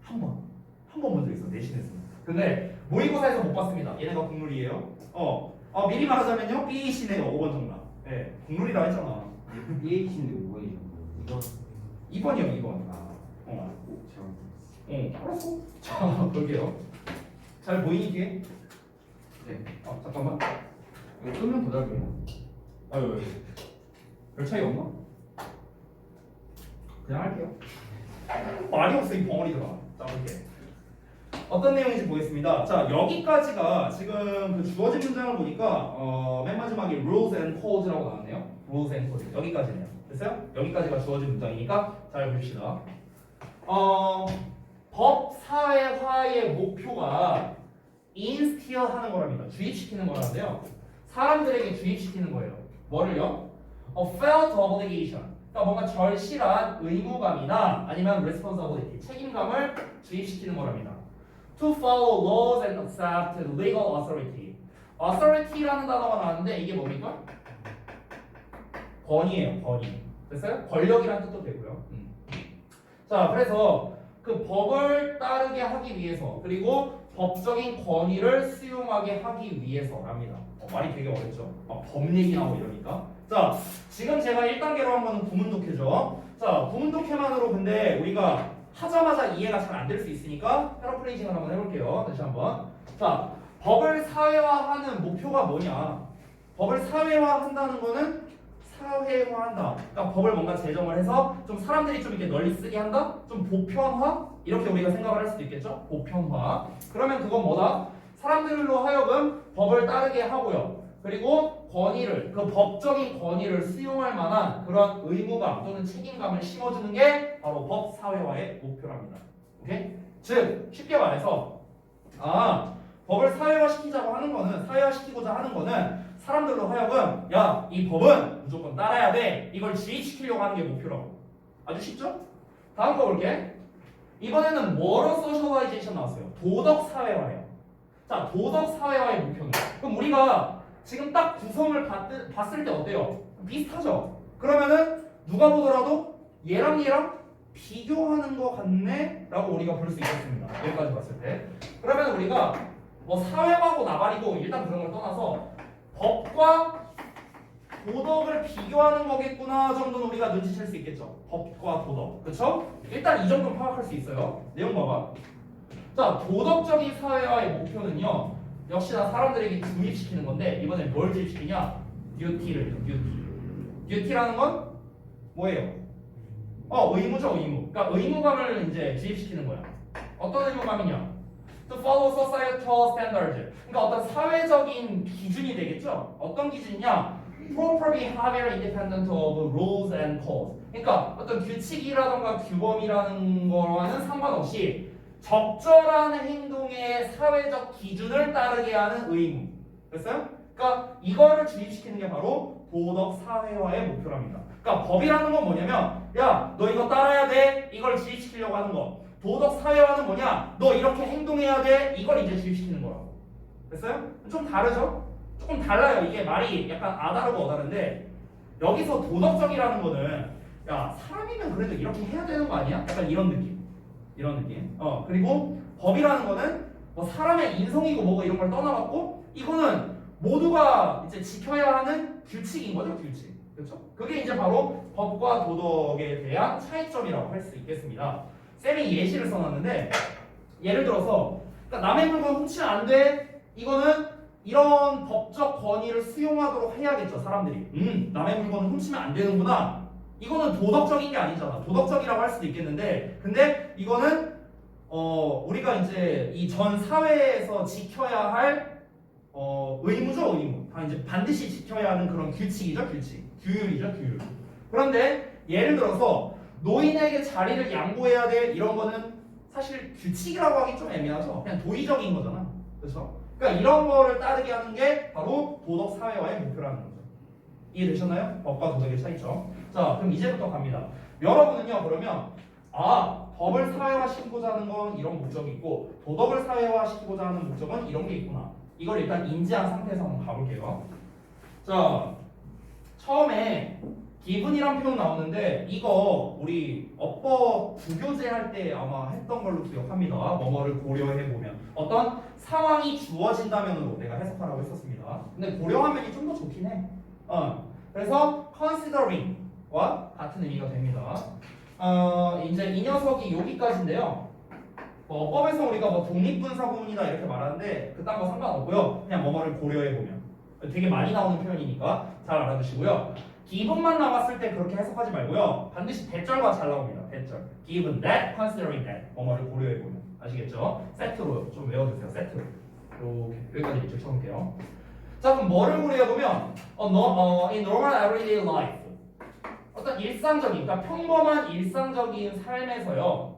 A: 한 번 본 적 있어. 내신에서. 근데 모의고사에서 못 봤습니다. 얘네가 국룰이에요. 미리 말하자면요. B, C네요. 5번 정답. 네, 국룰이라 했잖아.
C: BH는 5번이죠.
A: 이거 2번이요, 2번. 알았어. 자, 볼게요. 잘 보이니 뒤에?
C: 네.
A: 잠깐만. 이거 끄면 더 잘 보여. 왜? 별 차이 없나? 그냥 할게요. 말이 없어, 이 벙어리들아. 자, 볼게. 어떤 내용인지 보겠습니다. 자, 여기까지가 지금 그 주어진 문장을 보니까 맨 마지막에 rules and codes라고 나왔네요. rules and codes. 여기까지네요. 됐어요? 여기까지가 주어진 문장이니까 잘 봅시다. 법 사회화의 목표가 인스티어 하는 거랍니다. 주입시키는 거라는데요. 사람들에게 주입시키는 거예요. 뭐를요? felt obligation. 그러니까 뭔가 절실한 의무감이나 아니면 responsibility, 책임감을 주입시키는 거랍니다. To follow laws and accept legal authority. authority라는 단어가 나왔는데 이게 뭡니까? 권위예요, 권위. 됐어요? 권력이란 뜻도 되고요. 자, 그래서 그 법을 따르게 하기 위해서 그리고 법적인 권위를 수용하게 하기 위해서랍니다. 말이 되게 어렵죠? 법 얘기 나오고 이러니까. 자, 지금 제가 1단계로 한 거는 구문 독해죠. 자, 구문 독해만으로 근데 우리가 하자마자 이해가 잘 안 될 수 있으니까 패러프레이징을 한번 해볼게요. 다시 한번. 자, 법을 사회화하는 목표가 뭐냐? 법을 사회화한다는 거는 사회화한다. 그러니까 법을 뭔가 제정을 해서 좀 사람들이 좀 이렇게 널리 쓰게 한다? 좀 보편화? 이렇게 우리가 생각을 할 수도 있겠죠? 보편화. 그러면 그건 뭐다? 사람들로 하여금 법을 따르게 하고요. 그리고 권위를, 그 법적인 권위를 수용할 만한 그런 의무감 또는 책임감을 심어주는 게 바로 법 사회화의 목표랍니다. 오케이? 즉, 쉽게 말해서 법을 사회화시키자고 하는 거는, 사회화시키고자 하는 거는 사람들로 하여금 야, 이 법은 무조건 따라야 돼. 이걸 주입시키려고 하는 게 목표라고. 아주 쉽죠? 다음 거 볼게. 이번에는 moral socialization 나왔어요. 도덕 사회화예요. 자, 도덕 사회화의 목표는. 그럼 우리가 지금 딱 구성을 봤을 때 어때요? 비슷하죠? 그러면은 누가 보더라도 얘랑 비교하는 것 같네 라고 우리가 볼 수 있겠습니다. 여기까지 봤을 때. 그러면 우리가 뭐 사회하고 나발이고 일단 그런 걸 떠나서 법과 도덕을 비교하는 거겠구나 정도는 우리가 눈치챌 수 있겠죠. 법과 도덕. 그쵸? 일단 이 정도는 파악할 수 있어요. 내용 봐봐. 자, 도덕적인 사회화의 목표는요. 역시나 사람들에게 주입시키는 건데 이번에 뭘 주입시키냐? 듀티를. 듀티라는 건 뭐예요? 의무죠, 의무. 그러니까 의무감을 이제 주입시키는 거야. 어떤 의무감이냐? To follow societal standards. 그러니까 어떤 사회적인 기준이 되겠죠? 어떤 기준이냐? Proper behavior independent of rules and codes. 그러니까 어떤 규칙이라던가 규범이라는 거와는 상관없이 적절한 행동의 사회적 기준을 따르게 하는 의무. 됐어요? 그러니까 이거를 주입시키는 게 바로 도덕 사회화의 목표랍니다. 그러니까 법이라는 건 뭐냐면 야, 너 이거 따라야 돼. 이걸 주입시키려고 하는 거. 도덕 사회화는 뭐냐? 너 이렇게 행동해야 돼. 이걸 이제 주입시키는 거라고. 됐어요? 좀 다르죠? 조금 달라요. 이게 말이 약간 아다르고 어다른데 여기서 도덕적이라는 거는 야, 사람이면 그래도 이렇게 해야 되는 거 아니야? 약간 이런 느낌. 그리고 법이라는 거는 뭐 사람의 인성이고 뭐고 이런 걸 떠나갖고 이거는 모두가 이제 지켜야 하는 규칙인 거죠, 규칙. 그렇죠? 그게 이제 바로 법과 도덕에 대한 차이점이라고 할 수 있겠습니다. 쌤이 예시를 써놨는데 예를 들어서 그러니까 남의 물건 훔치면 안 돼. 이거는 이런 법적 권위를 수용하도록 해야겠죠, 사람들이. 남의 물건을 훔치면 안 되는구나. 이거는 도덕적인 게 아니잖아. 도덕적이라고 할 수도 있겠는데, 근데 이거는 우리가 이제 이 전 사회에서 지켜야 할 의무죠, 의무. 다 이제 반드시 지켜야 하는 그런 규칙이죠, 규칙. 규율이죠, 규율. 그런데 예를 들어서 노인에게 자리를 양보해야 돼 이런 거는 사실 규칙이라고 하기 좀 애매하죠. 그냥 도의적인 거잖아, 그렇죠? 그러니까 이런 거를 따르게 하는 게 바로 도덕 사회화의 목표라는 거죠. 이해되셨나요? 법과 도덕의 차이점. 자, 그럼 이제부터 갑니다. 여러분은요, 그러면 법을 사회화시키고자 하는 건 이런 목적이 있고 도덕을 사회화시키고자 하는 목적은 이런 게 있구나. 이걸 일단 인지한 상태에서 한번 가볼게요. 자, 처음에 기분이란 표현 나오는데 이거 우리 어법 부교재 할 때 아마 했던 걸로 기억합니다. 뭐뭐를 고려해 보면 어떤 상황이 주어진다면으로 내가 해석하라고 했었습니다. 근데 고려하면이 좀 더 좋긴 해. 그래서 considering과 같은 의미가 됩니다. 이제 이 녀석이 여기까지인데요. 어법에서 우리가 뭐 독립분사구문이다 이렇게 말하는데 그딴 거 상관없고요. 그냥 뭐뭐를 고려해 보면 되게 많이 나오는 표현이니까 잘 알아두시고요. 기분만 나왔을 때 그렇게 해석하지 말고요. 반드시 대절과 잘 나옵니다. 대절. Given that, considering that. 뭐뭐를 고려해 보면. 아시겠죠? 세트로 좀 외워두세요. 세트로. 이렇게 여기까지 밑줄 쳐놓을게요. 자, 그럼 뭐를 고려해 보면 in normal everyday life. 어떤 일상적인, 그러니까 평범한 일상적인 삶에서요.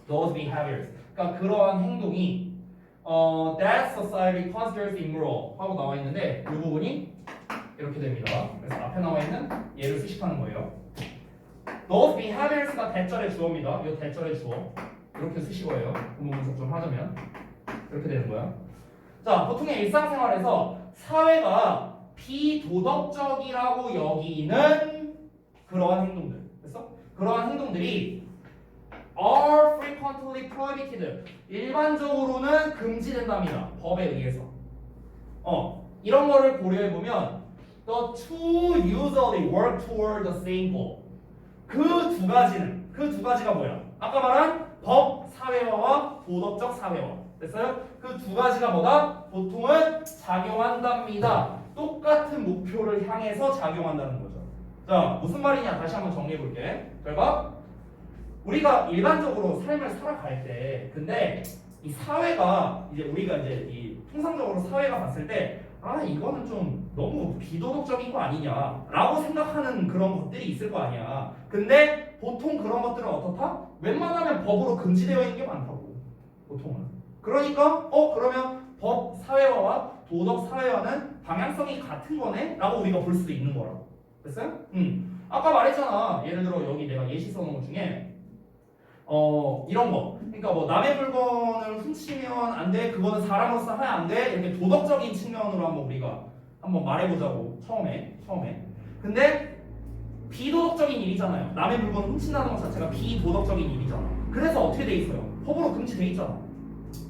A: Those behaviors. 그러니까 그러한 행동이 that society considers immoral 하고 나와 있는데 이 부분이 이렇게 됩니다. 그래서 앞에 나와 있는 얘를 수식하는 거예요. Those behaviors가 대절의 주어입니다. 이 대절의 주어 이렇게 쓰시고요. 구문 분석 좀 하자면 이렇게 되는 거야. 자, 보통의 일상생활에서 사회가 비도덕적이라고 여기는 그러한 행동들, 됐어? 그러한 행동들이 are frequently prohibited. 일반적으로는 금지된답니다. 법에 의해서. 이런 거를 고려해 보면 the two usually work toward the same goal. 그 두 가지가 뭐야? 아까 말한 법 사회화와 도덕적 사회화. 됐어요? 그 두 가지가 뭐다? 보통은 작용한답니다. 똑같은 목표를 향해서 작용한다는 거죠. 자, 무슨 말이냐? 다시 한번 정리해 볼게. 결과 우리가 일반적으로 삶을 살아갈 때, 근데 이 사회가 이제 우리가 이제 이 통상적으로 사회가 봤을 때, 이거는 좀 너무 비도덕적인 거 아니냐라고 생각하는 그런 것들이 있을 거 아니야. 근데 보통 그런 것들은 어떻다? 웬만하면 법으로 금지되어 있는 게 많다고. 보통은. 그러니까 그러면 법 사회화와 도덕 사회화는 방향성이 같은 거네? 라고 우리가 볼 수도 있는 거라고. 됐어요? 아까 말했잖아. 예를 들어 여기 내가 예시 써놓은 것 중에 이런 거. 그러니까 뭐 남의 물건을 훔치면 안 돼. 그거는 사람으로서 하면 안 돼. 이렇게 도덕적인 측면으로 한번 우리가 한번 말해보자고. 처음에. 근데 비도덕적인 일이잖아요. 남의 물건을 훔친다는 것 자체가 비도덕적인 일이잖아. 그래서 어떻게 돼 있어요? 법으로 금지돼 있잖아.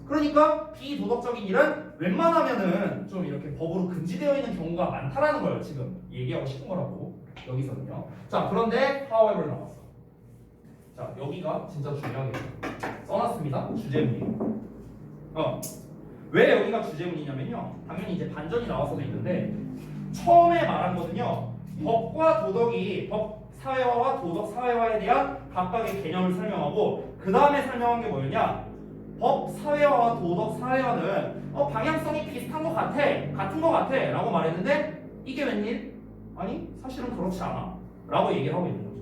A: 그러니까 비도덕적인 일은 웬만하면은 좀 이렇게 법으로 금지되어 있는 경우가 많다라는 걸 지금 얘기하고 싶은 거라고 여기서는요. 자, 그런데 however 나왔어. 자, 여기가 진짜 중요하게 써놨습니다. 주제문이에요. 왜 여기가 주제문이냐면요. 당연히 이제 반전이 나와서도 있는데 처음에 말한 거는요. 법과 도덕이 법 사회화와 도덕 사회화에 대한 각각의 개념을 설명하고 그 다음에 설명한 게 뭐였냐? 법 사회화와 도덕 사회화는 방향성이 비슷한 것 같아, 같은 것 같아 라고 말했는데 이게 웬일? 아니 사실은 그렇지 않아 라고 얘기를 하고 있는 거죠.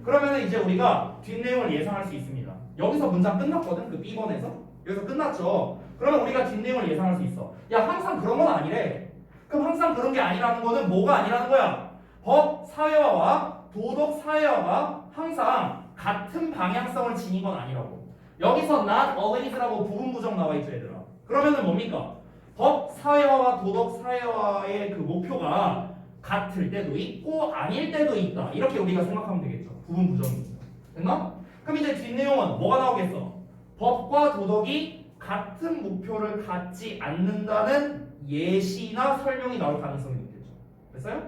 A: 그러면 이제 우리가 뒷내용을 예상할 수 있습니다. 여기서 문장 끝났거든. 그 B번에서 여기서 끝났죠. 그러면 우리가 뒷내용을 예상할 수 있어. 야 항상 그런 건 아니래. 그럼 항상 그런 게 아니라는 거는 뭐가 아니라는 거야? 법 사회화와 도덕 사회화가 항상 같은 방향성을 지닌 건 아니라고. 여기서 not always라고 부분 부정 나와 있죠 얘들아. 그러면은 뭡니까? 법 사회화와 도덕 사회화의 그 목표가 같을 때도 있고 아닐 때도 있다. 이렇게 우리가 생각하면 되겠죠. 부분 부정입니다. 됐나? 그럼 이제 뒷내용은 뭐가 나오겠어? 법과 도덕이 같은 목표를 갖지 않는다는 예시나 설명이 나올 가능성이 있겠죠. 됐어요?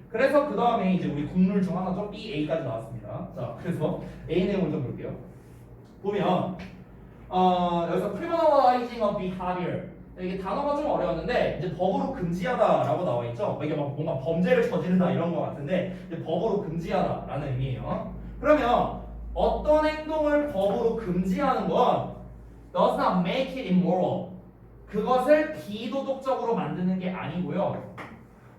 A: 그래서 그 다음에 이제 우리 국룰 중 하나죠. B, A까지 나왔습니다. 자, 그래서 A 내용을 좀 볼게요. 보면 여기서 criminalizing of behavior 이게 단어가 좀 어려웠는데 이제 법으로 금지하다라고 나와 있죠. 이게 막 뭔가 범죄를 저지른다 이런 것 같은데 이제 법으로 금지하다라는 의미예요. 그러면 어떤 행동을 법으로 금지하는 건 does not make it immoral. 그것을 비도덕적으로 만드는 게 아니고요.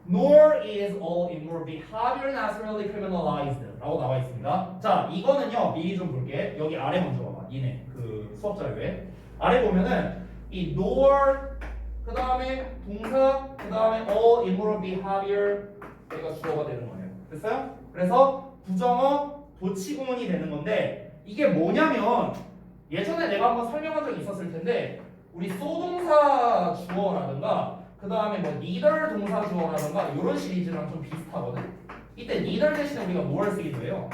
A: Nor is all immoral behavior necessarily criminalized 라고 나와 있습니다. 자, 이거는요 미리 좀 볼게. 여기 아래 먼저 봐봐. 이네 그 수업 자료에 아래 보면은 이 nor 그 다음에 동사 그 다음에 all immoral behavior 여기가 주어가 되는 거예요. 됐어요? 그래서 부정어 도치구문이 되는 건데 이게 뭐냐면 예전에 내가 한번 설명한 적이 있었을 텐데 우리 쏘동사 주어라든가 그 다음에 뭐 neither 동사 주어라든가 이런 시리즈랑 좀 비슷하거든. 이때 neither 대신에 우리가 뭐를 쓰기도 해요.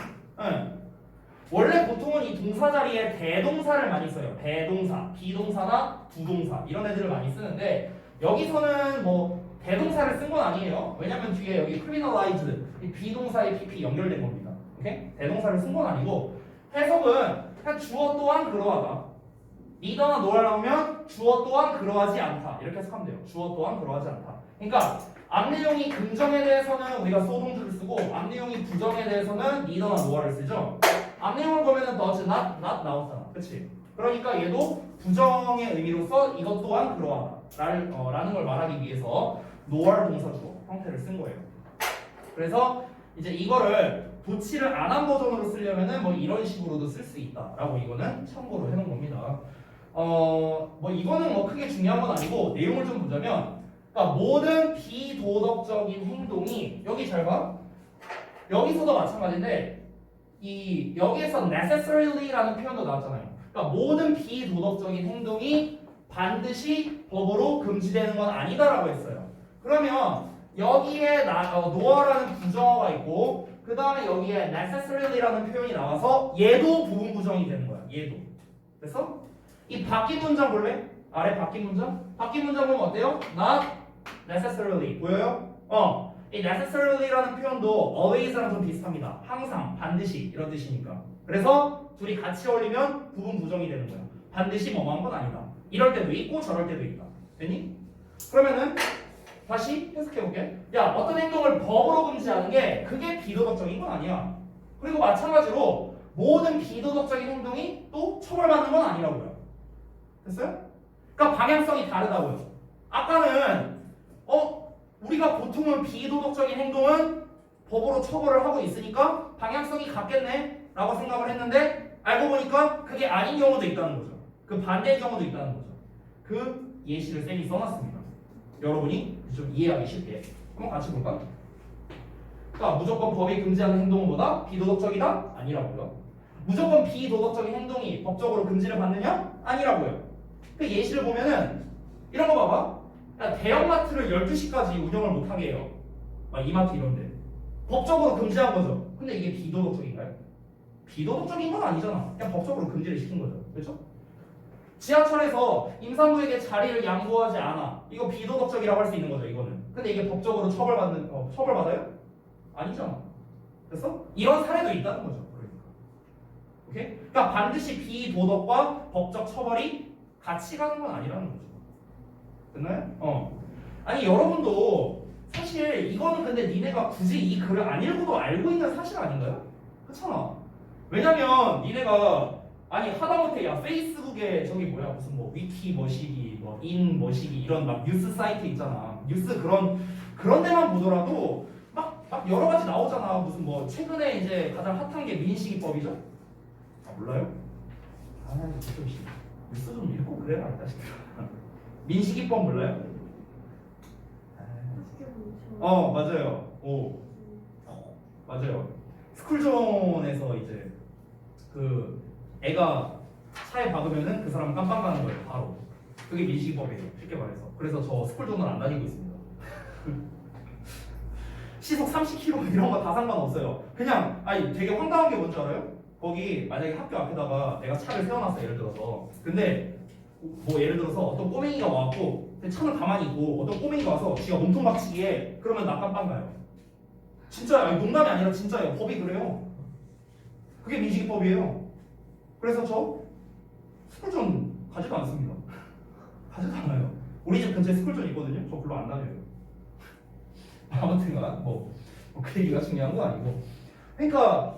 A: 원래 보통은 이 동사 자리에 대동사를 많이 써요. 대동사, 비동사나 부동사 이런 애들을 많이 쓰는데 여기서는 뭐 대동사를 쓴 건 아니에요. 왜냐면 뒤에 여기 criminalized 이 비동사의 pp 연결된 겁니다. 오케이? 대동사를 쓴 건 아니고 해석은 그냥 주어 또한 그러하다. neither나 nor 나오면 주어 또한 그러하지 않다. 이렇게 해석하면 돼요. 주어 또한 그러하지 않다. 그러니까 앞내용이 긍정에 대해서는 우리가 소동주를 쓰고 앞내용이 부정에 대해서는 neither나 nor를 쓰죠. 앞내용을 보면은 does not 나오잖아. 그치? 그러니까 얘도 부정의 의미로서 이것 또한 그러하다 라는 걸 말하기 위해서 nor 동사 주어 형태를 쓴 거예요. 그래서 이제 이거를 도치를 안 한 버전으로 쓰려면은 뭐 이런 식으로도 쓸 수 있다라고 이거는 참고로 해놓은 겁니다. 뭐 이거는 뭐 크게 중요한 건 아니고 내용을 좀 보자면 그러니까 모든 비도덕적인 행동이 여기 잘 봐. 여기서도 마찬가지인데 이 여기에서 necessary라는 표현도 나왔잖아요. 그러니까 모든 비도덕적인 행동이 반드시 법으로 금지되는 건 아니다라고 했어요. 그러면 여기에 no라는 부정어가 있고 그 다음에 여기에 necessary라는 표현이 나와서 얘도 부분 부정이 되는 거야. 얘도. 됐어? 이 바뀐 문장 볼래? 아래 바뀐 문장? 바뀐 문장 보면 어때요? Not necessarily 보여요? 이 necessary라는 표현도 always랑 좀 비슷합니다. 항상, 반드시 이런 뜻이니까. 그래서 둘이 같이 어울리면 부분 부정이 되는 거야. 반드시 뭐뭐한 건 아니다. 이럴 때도 있고 저럴 때도 있다. 됐니? 그러면은 다시 해석해볼게. 야, 어떤 행동을 법으로 금지하는 게 그게 비도덕적인 건 아니야. 그리고 마찬가지로 모든 비도덕적인 행동이 또 처벌받는 건 아니라고요. 됐어요? 그러니까 방향성이 다르다고요. 아까는 우리가 보통은 비도덕적인 행동은 법으로 처벌을 하고 있으니까 방향성이 같겠네 라고 생각을 했는데 알고 보니까 그게 아닌 경우도 있다는 거죠. 그 반대의 경우도 있다는 거죠. 그 예시를 쌤이 써놨습니다. 여러분이 좀 이해하기 쉽게 한번 같이 볼까? 그러니까 무조건 법이 금지하는 행동은 뭐다? 비도덕적이다? 아니라고요. 무조건 비도덕적인 행동이 법적으로 금지를 받느냐? 아니라고요. 그 예시를 보면은 이런 거 봐봐. 대형마트를 12시까지 운영을 못하게 해요. 막 이마트 이런데. 법적으로 금지한 거죠. 근데 이게 비도덕적인가요? 비도덕적인 건 아니잖아. 그냥 법적으로 금지를 시킨 거죠. 그렇죠? 지하철에서 임산부에게 자리를 양보하지 않아. 이거 비도덕적이라고 할 수 있는 거죠. 이거는. 근데 이게 법적으로 처벌받아요? 아니잖아. 그래서 이런 사례도 있다는 거죠. 그러니까. 오케이? 그러니까 반드시 비도덕과 법적 처벌이 같이 가는 건 아니라는 거죠. 됐나요? 아니 여러분도 사실 이거는 근데 니네가 굳이 이 글을 안 읽어도 알고 있는 사실 아닌가요? 그렇잖아. 왜냐면 니네가 아니 하다못해 야 페이스북에 저기 뭐야 무슨 뭐 위키 머시기 뭐 인 머시기 이런 막 뉴스 사이트 있잖아. 뉴스 그런 데만 보더라도 막 여러 가지 나오잖아. 무슨 뭐 최근에 이제 가장 핫한 게 민식이법이죠. 아 몰라요? 아 좀 뉴스 좀 읽고 그래라 이 자식들아. 민식이법 몰라요? 맞아요. 오 맞아요. 스쿨존에서 이제 그 애가 차에 박으면은 그 사람 깜빵 가는 거예요. 바로. 그게 민식이법이에요. 쉽게 말해서. 그래서 저 스쿨존을 안 다니고 있습니다. 시속 30km 이런 거 다 상관없어요. 그냥 아니 되게 황당한 게 뭔지 알아요? 거기 만약에 학교 앞에다가 내가 차를 세워놨어 예를 들어서. 근데 뭐 예를 들어서 어떤 꼬맹이가 와갖고 차는 가만히 있고 어떤 꼬맹이가 와서 지가 몸통 박치기에 그러면 나 깜빵 가요. 진짜 아니, 농담이 아니라 진짜예요. 법이 그래요. 그게 민식이법이에요. 그래서 저 스쿨존 가지도 않습니다. 가지도 않아요. 우리 집 근처에 스쿨존 있거든요. 저 별로 안 다녀요. 아무튼간 그 얘기가 중요한 건 아니고. 그러니까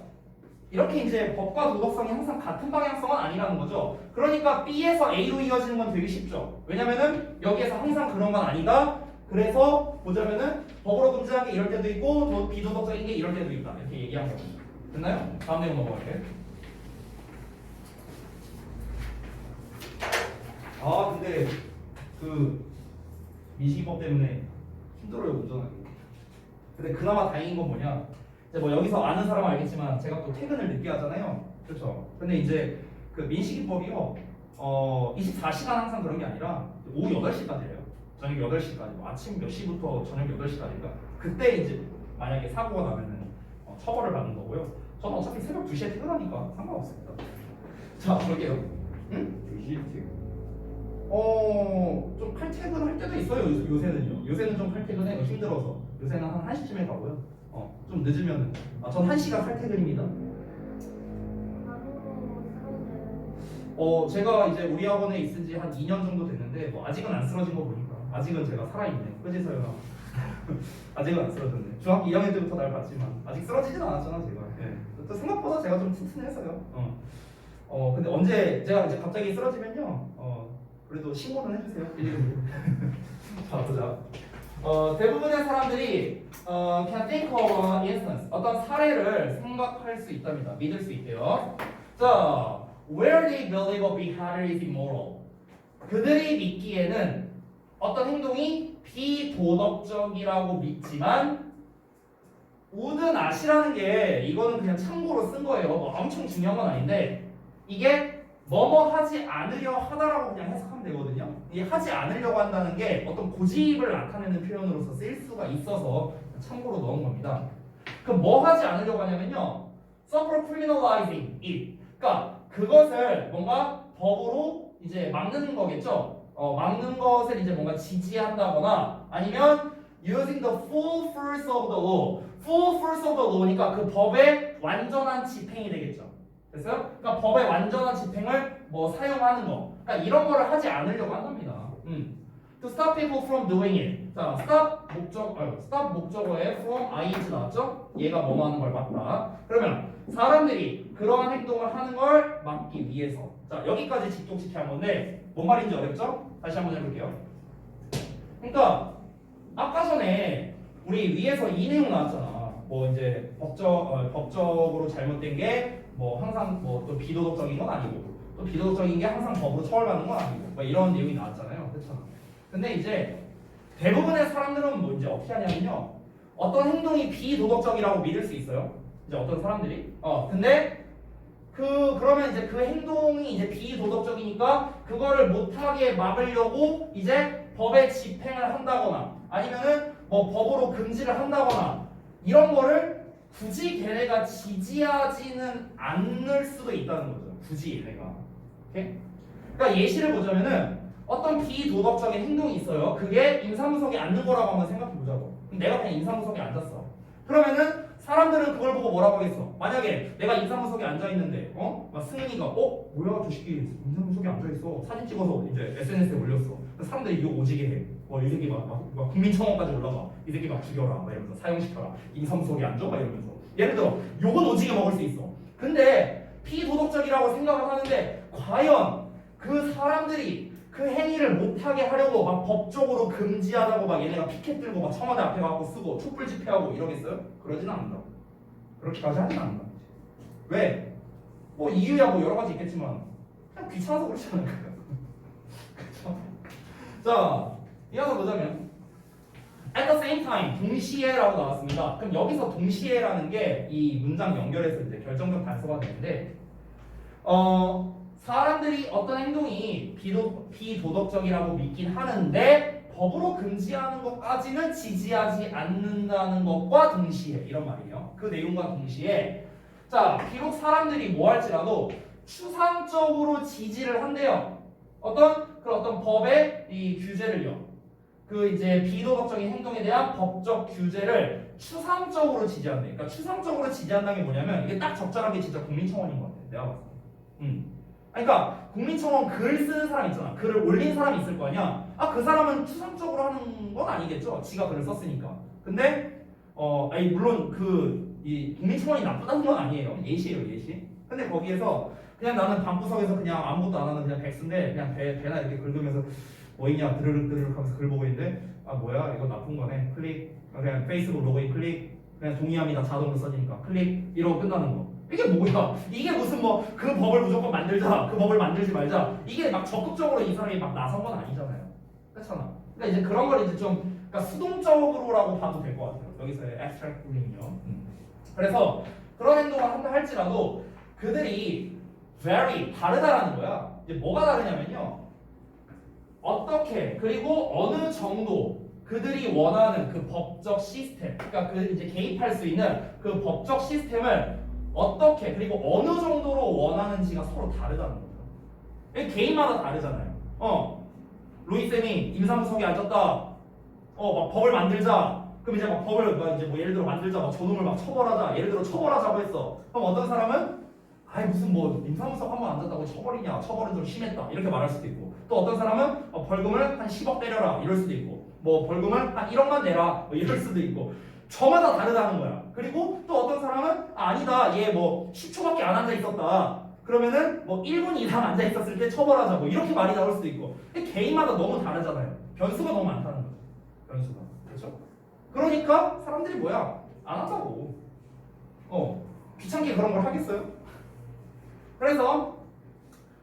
A: 이렇게 이제 법과 도덕성이 항상 같은 방향성은 아니라는 거죠. 그러니까 B에서 A로 이어지는 건 되게 쉽죠. 왜냐면은 여기에서 항상 그런 건 아니다. 그래서 보자면은 법으로 금지한 게 이럴 때도 있고 비도덕적인 게 이럴 때도 있다. 이렇게 얘기한 겁니다. 됐나요? 다음 내용 넘어갈게요. 아 근데 그 민식이법 때문에 힘들어요 운전하기. 근데 그나마 다행인 건 뭐냐? 이제 뭐 여기서 아는 사람은 알겠지만 제가 또 퇴근을 늦게 하잖아요. 그렇죠? 근데 이제 그 민식이법이요. 24시간 항상 그런 게 아니라 오후 8시까지래요. 저녁 8시까지. 뭐 아침 몇 시부터 저녁 8시까지인가? 그때 이제 만약에 사고가 나면은 처벌을 받는 거고요. 저는 어차피 새벽 2시에 퇴근하니까 상관없습니다. 자, 볼게요. 응?
C: 2시 퇴근.
A: 좀 칼퇴근할 때도 있어요. 요새는요. 요새는 좀 칼퇴근해요. 힘들어서. 요새는 한 1시쯤에 가고요. 좀 늦으면 전 1시간 칼퇴근입니다. 제가 이제 우리 학원에 있은 지 한 2년 정도 됐는데 뭐 아직은 안 쓰러진 거 보니까 아직은 제가 살아있네. 그지서요. 아직은 안 쓰러졌네. 중학교 2학년 때부터 날 봤지만 아직 쓰러지진 않았잖아 제가. 네. 또 생각보다 제가 좀 튼튼해서요. 근데 언제 제가 이제 갑자기 쓰러지면요. 그래도 신고는 해주세요. 자 보자. 대부분의 사람들이 can think of an instance 어떤 사례를 생각할 수 있답니다. 믿을 수 있대요. 자, where they believe a behavior is immoral. 그들이 믿기에는 어떤 행동이 비도덕적이라고 믿지만 우든 아시라는 게 이거는 그냥 참고로 쓴 거예요. 뭐 엄청 중요한 건 아닌데 이게 뭐뭐 하지 않으려 하다라고 그냥 해석하면 되거든요. 이 하지 않으려고 한다는 게 어떤 고집을 나타내는 표현으로서 쓰일 수가 있어서 참고로 넣은 겁니다. 그럼 뭐 하지 않으려고 하냐면요. suffer criminalizing it. 그러니까 그것을 뭔가 법으로 이제 막는 거겠죠. 막는 것을 이제 뭔가 지지한다거나 아니면 using the full force of the law. full force of the law니까 그 법의 완전한 집행이 되겠죠. 됐어요? 그러니까 법의 완전한 집행을 뭐 사용하는 거. 그러니까 이런 거를 하지 않으려고 한답니다. To stop people from doing it. 자, stop 목적어에 from ing 나왔죠? 얘가 뭐뭐 하는 걸 막다. 그러면 사람들이 그러한 행동을 하는 걸 막기 위해서. 자, 여기까지 직독직해한 건데 뭔 말인지 어렵죠? 다시 한번 해볼게요. 그러니까 아까 전에 우리 위에서 이 내용 나왔잖아. 뭐 이제 법적으로 잘못된 게 뭐 항상 뭐 또 비도덕적인 건 아니고 또 비도덕적인 게 항상 법으로 처벌받는 건 아니고 뭐 이런 내용이 나왔잖아요. 그렇죠? 근데 이제 대부분의 사람들은 뭐 이제 어떻게 하냐면요. 어떤 행동이 비도덕적이라고 믿을 수 있어요. 이제 어떤 사람들이. 근데 그러면 이제 그 행동이 이제 비도덕적이니까 그거를 못하게 막으려고 이제 법의 집행을 한다거나 아니면은 뭐 법으로 금지를 한다거나 이런 거를 굳이 걔네가 지지하지는 않을 수도 있다는 거죠. 굳이 얘네가. 오케이? 그러니까 예시를 보자면은 어떤 비도덕적인 행동이 있어요. 그게 임사무석에 앉는 거라고 한번 생각해 보자고. 내가 그냥 임사무석에 앉았어. 그러면은 사람들은 그걸 보고 뭐라고 하겠어? 만약에 내가 임사무석에 앉아 있는데, 막 승윤이가, 뭐야, 저 새끼 임사무석에 앉아 있어. 사진 찍어서 이제 SNS에 올렸어. 사람들이 욕 오지게 해. 이 새끼 막 국민청원까지 올라가. 이 새끼 막 죽여라. 막 이러면서 사형시켜라. 임사무석에 앉아? 막 이러면서. 예를 들어, 욕은 오지게 먹을 수 있어. 근데 비도덕적이라고 생각을 하는데, 과연 그 사람들이 그 행위를 못하게 하려고 막 법적으로 금지하다고 막 얘네가 피켓 들고 막 청와대 앞에 가고 쓰고 촛불 집회하고 이러겠어요? 그러진 않는다. 그렇게까지 하진 않는다. 왜? 뭐 이유야 뭐 여러 가지 있겠지만 그냥 귀찮아서 그렇지 않을까요? 그렇죠? 자, 이어서 보자면 at the same time 동시에라고 나왔습니다. 그럼 여기서 동시에라는 게 이 문장 연결해서 이제 결정적 단서가 되는데 사람들이 어떤 행동이 비도덕적이라고 믿긴 하는데 법으로 금지하는 것까지는 지지하지 않는다는 것과 동시에 이런 말이에요. 그 내용과 동시에 자 비록 사람들이 뭐 할지라도 추상적으로 지지를 한대요. 어떤 법의 이 규제를요. 그 이제 비도덕적인 행동에 대한 법적 규제를 추상적으로 지지한대. 그러니까 추상적으로 지지한다는 게 뭐냐면 이게 딱 적절하게 진짜 국민청원인 것 같아. 내가 봤을 때. 그러니까 국민청원 글 쓰는 사람 있잖아. 글을 올린 사람이 있을 거 아니야. 그 사람은 추상적으로 하는 건 아니겠죠. 지가 글을 썼으니까. 근데 아니 물론 이 국민청원이 나쁘다는 건 아니에요. 예시예요, 예시. 근데 거기에서 그냥 나는 방구석에서 그냥 아무것도 안 하는 그냥 백수인데 그냥 배나 이렇게 긁으면서 뭐 있냐 드르륵 하면서 글 보고 있는데 뭐야 이거 나쁜 거네. 클릭. 그냥 페이스북 로그인 클릭. 그냥 동의합니다. 자동으로 써지니까 클릭. 이러고 끝나는 거. 이게 뭐야? 이게 무슨 그 법을 무조건 만들자, 그 법을 만들지 말자. 이게 막 적극적으로 이 사람이 막 나선 건 아니잖아요. 그렇잖아. 그러니까 이제 그런 걸 이제 좀 그러니까 수동적으로라고 봐도 될 것 같아요. 여기서의 abstract ruling-이요. 그래서 그런 행동을 한다 할지라도 그들이 very 다르다라는 거야. 이제 뭐가 다르냐면요. 어떻게 그리고 어느 정도 그들이 원하는 그 법적 시스템, 그러니까 그 이제 개입할 수 있는 그 법적 시스템을 어떻게 그리고 어느 정도로 원하는지가 서로 다르다는 거죠. 개인마다 다르잖아요. 로이 쌤이 임사무석에 앉았다. 막 법을 만들자. 그럼 이제 막 법을 이제 뭐 예를 들어 만들자. 막 저놈을 막 처벌하자. 예를 들어 처벌하자고 했어. 그럼 어떤 사람은 무슨 뭐 임사무석 한번 앉았다고 처벌이냐? 처벌은 좀 심했다. 이렇게 말할 수도 있고. 또 어떤 사람은 벌금을 한 10억 때려라. 이럴 수도 있고. 뭐 벌금을 한 1억만 내라. 뭐 이럴 수도 있고. 저마다 다르다는 거야. 그리고 또 어떤 사람은 아니다. 얘 뭐 10초밖에 안 앉아 있었다. 그러면은 뭐 1분 이상 앉아 있었을 때 처벌하자. 뭐 이렇게 말이 나올 수도 있고. 개인마다 너무 다르잖아요. 변수가 너무 많다는 거죠. 변수가. 그렇죠? 그러니까 사람들이 뭐야? 안 한다고. 귀찮게 그런 걸 하겠어요? 그래서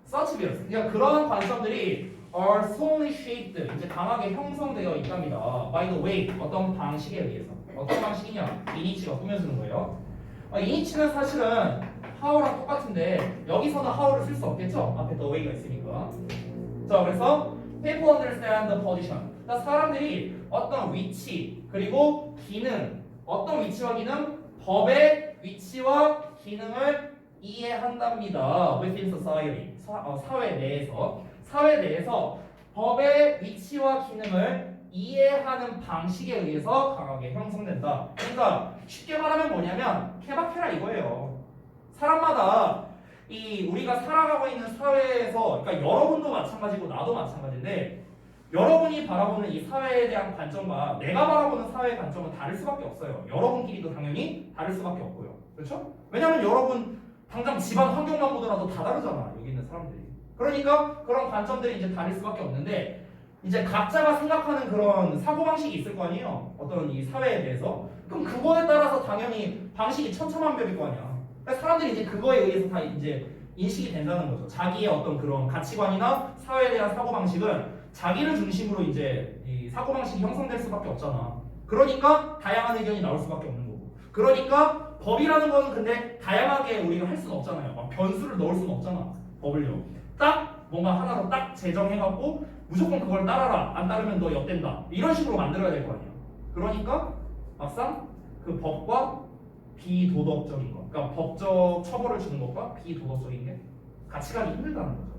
A: such views. 그러니까 그런 관점들이 are solely shaped. 이제 강하게 형성되어 있답니다. by the way. 어떤 방식에 의해서. 어떤 방식이냐? 이니치가 꾸며주는 거예요. 이니치는 사실은 how랑 똑같은데 여기서는 how를 쓸 수 없겠죠? 앞에 the way가 있으니까. 자, 그래서 people understand the position. 그러니까 사람들이 어떤 위치 그리고 기능, 어떤 위치와 기능, 법의 위치와 기능을 이해한답니다. within society. 사회 내에서 법의 위치와 기능을 이해하는 방식에 의해서 강하게 형성된다. 그러니까 쉽게 말하면 뭐냐면 케바케라 이거예요. 사람마다 우리가 살아가고 있는 사회에서 그러니까 여러분도 마찬가지고 나도 마찬가지인데 여러분이 바라보는 이 사회에 대한 관점과 내가 바라보는 사회의 관점은 다를 수밖에 없어요. 여러분끼리도 당연히 다를 수밖에 없고요. 그렇죠? 왜냐하면 여러분 당장 집안 환경만 보더라도 다 다르잖아. 여기 있는 사람들이. 그러니까 그런 관점들이 이제 다를 수밖에 없는데 이제 각자가 생각하는 그런 사고방식이 있을 거 아니에요. 어떤 이 사회에 대해서. 그럼 그거에 따라서 당연히 방식이 천차만별일 거 아니야. 그러니까 사람들이 이제 그거에 의해서 다 이제 인식이 된다는 거죠. 자기의 어떤 그런 가치관이나 사회에 대한 사고방식은 자기를 중심으로 이제 이 사고방식이 형성될 수밖에 없잖아. 그러니까 다양한 의견이 나올 수밖에 없는 거고. 그러니까 법이라는 거는 근데 다양하게 우리가 할 수는 없잖아요. 막 변수를 넣을 수는 없잖아. 법을요. 딱 뭔가 하나로 딱 제정해갖고 무조건 그걸 따라라. 안 따르면 너 엿된다. 이런 식으로 만들어야 될 거 아니야. 그러니까 막상 그 법과 비도덕적인 거. 그러니까 법적 처벌을 주는 것과 비도덕적인 게 같이 가기 힘들다는 거죠.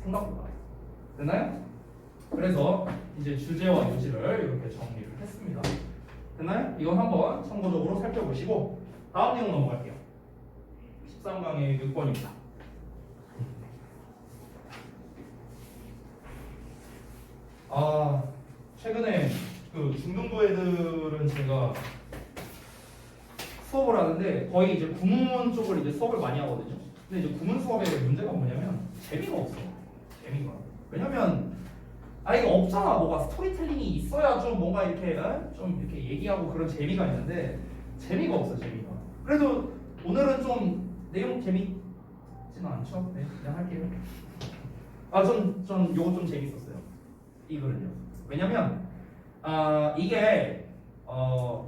A: 생각보다. 됐나요? 그래서 이제 주제와 요지를 이렇게 정리를 했습니다. 됐나요? 이건 한번 참고적으로 살펴보시고 다음 내용 넘어갈게요. 13강의 6번입니다. 최근에 그 중등부 애들은 제가 수업을 하는데 거의 이제 구문 쪽을 이제 수업을 많이 하거든요. 근데 이제 구문 수업의 문제가 뭐냐면 재미가 없어. 재미가. 왜냐면 이게 없잖아. 뭐가 스토리텔링이 있어야 좀 뭔가 이렇게 좀 이렇게 얘기하고 그런 재미가 있는데 재미가 없어. 재미가. 그래도 오늘은 좀 내용 재밌지는 않죠. 네, 그냥 할게요. 좀 요거 좀 재밌었어요. 이 글은요. 왜냐면 이게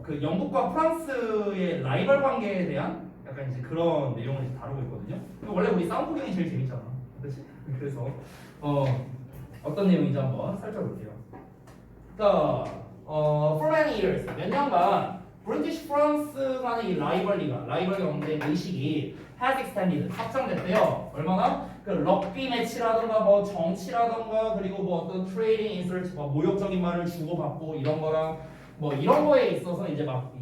A: 그 영국과 프랑스의 라이벌 관계에 대한 약간 이제 그런 내용을 이제 다루고 있거든요. 원래 우리 쌍포경이 제일 재밌잖아, 그렇지? 그래서 어떤 내용인지 한번 살펴볼게요. 자, for many years 몇 년간 브리티시 프랑스 간의 이 라이벌 경쟁 의식이 has extended 확장됐대요. 얼마나? 그 럭비 매치라던가 뭐 정치라던가 그리고 뭐 어떤 트레이딩 인서트 뭐 모욕적인 말을 주고받고 이런 거랑 뭐 이런 거에 있어서 이제 막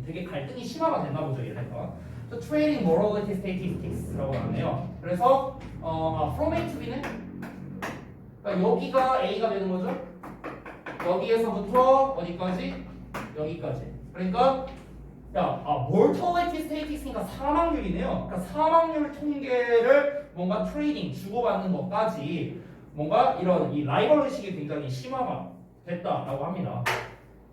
A: 되게 갈등이 심화가 됐나 보죠 얘네가. 또 트레이딩 morality statistics라고 하네요. 그래서 from A to B는 그러니까 여기가 A가 되는 거죠. 여기에서부터 어디까지? 여기까지. 그러니까 mortality statistics니까 사망률이네요. 그러니까 사망률 통계를 뭔가 트레이딩 주고받는 것까지 뭔가 이런 이 라이벌 의식이 굉장히 심화가 됐다라고 합니다.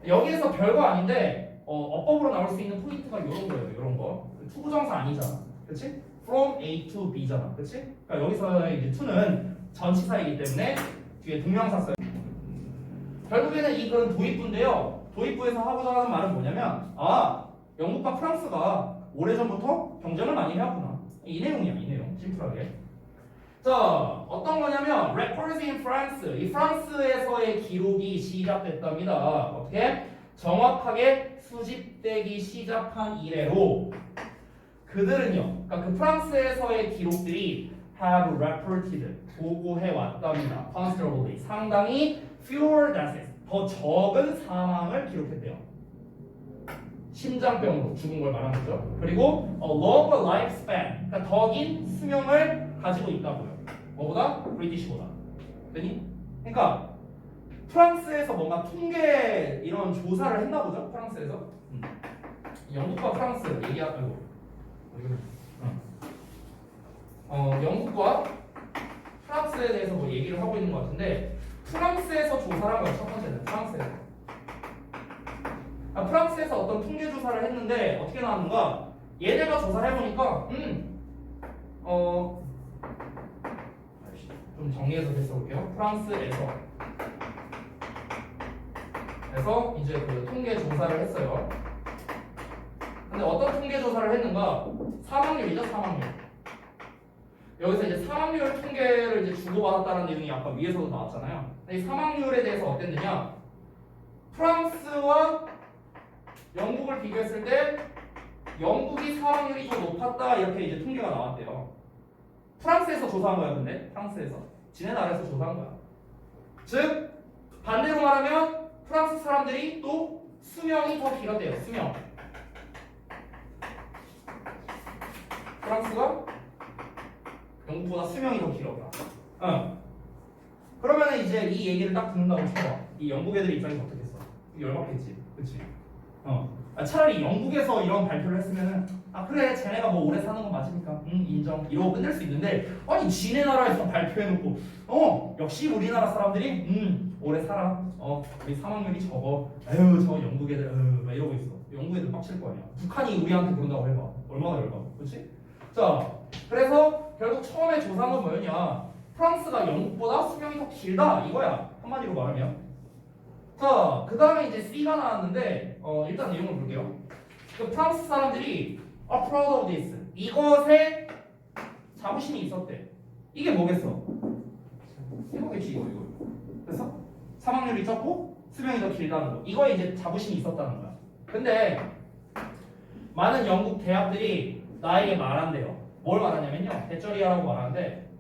A: 여기에서 별거 아닌데 어법으로 나올 수 있는 포인트가 이런 거예요. 이런 거. 투부정사 아니잖아. 그렇지? From A to B잖아. 그렇지? 그러니까 여기서 이제 to는 전치사이기 때문에 뒤에 동명사 써요. 결국에는 이 글은 도입부인데요. 도입부에서 하고자 하는 말은 뭐냐면 영국과 프랑스가 오래전부터 경쟁을 많이 해왔구나. 이 내용이야. 이 내용. 심플하게. 자, 어떤 거냐면 records in France. 이 프랑스에서의 기록이 시작됐답니다. 어떻게? 정확하게 수집되기 시작한 이래로 그들은요. 그러니까 그 프랑스에서의 기록들이 have reported 보고해 왔답니다. considerably 상당히 fewer deaths 더 적은 사망을 기록했대요. 심장병으로 죽은 걸 말하는 거죠. 그리고 a longer lifespan 그러니까 더 긴 수명을 가지고 있다고요. 뭐보다? 브리티시보다. 되니? 그러니까 프랑스에서 뭔가 통계 이런 조사를 했나 보죠. 프랑스에서. 영국과 프랑스 얘기하고 영국과 프랑스에 대해서 뭐 얘기를 하고 있는 것 같은데 프랑스에서 조사를 한 거예요. 첫 번째는 프랑스에서. 프랑스에서 어떤 통계 조사를 했는데 어떻게 나왔는가? 얘네가 조사를 해보니까 좀 정리해서 해석볼게요. 프랑스에서 이제 그 통계 조사를 했어요. 근데 어떤 통계 조사를 했는가? 사망률이죠, 사망률. 여기서 이제 사망률 통계를 이제 주고받았다는 내용이 아까 위에서도 나왔잖아요. 이 사망률에 대해서 어땠느냐? 프랑스와 영국을 비교했을 때 영국이 사망률이 더 높았다 이렇게 이제 통계가 나왔대요. 프랑스에서 조사한 거야, 근데 프랑스에서 지네 나라에서 조사한 거야. 즉 반대로 말하면 프랑스 사람들이 또 수명이 더 길었대요. 수명. 프랑스가 영국보다 수명이 더 길었다. 그러면 이제 이 얘기를 딱 듣는다고 쳐봐. 이 영국 애들 입장에서 어떻겠어? 열받겠지, 그렇지? 차라리 영국에서 이런 발표를 했으면은 그래 쟤네가 뭐 오래 사는 건 맞으니까 인정 이러고 끝낼 수 있는데 아니 지네 나라에서 발표해놓고 역시 우리나라 사람들이 오래 살아 우리 사망률이 적어 에휴 저 영국 애들 막 이러고 있어. 영국 애들 빡칠 거 아니야. 북한이 우리한테 그런다고 해봐 얼마나 열받아. 그렇지? 자 그래서 결국 처음에 조사한 건 뭐였냐? 프랑스가 영국보다 수명이 더 길다 이거야. 한마디로 말하면. 자, 그 다음에 이제 C가 나왔는데 일단 내용을 볼게요. 그 프랑스 사람들이 are proud of this. 이것에 자부심이 있었대. 이게 뭐겠어? 이거겠지 이거. 그래서 사망률이 적고 수명이 더 길다는 거. 이거에 이제 자부심이 있었다는 거야. 근데 많은 영국 대학들이 나에게 말한대요. 뭘 말하냐면요. 대절이라고 말하는데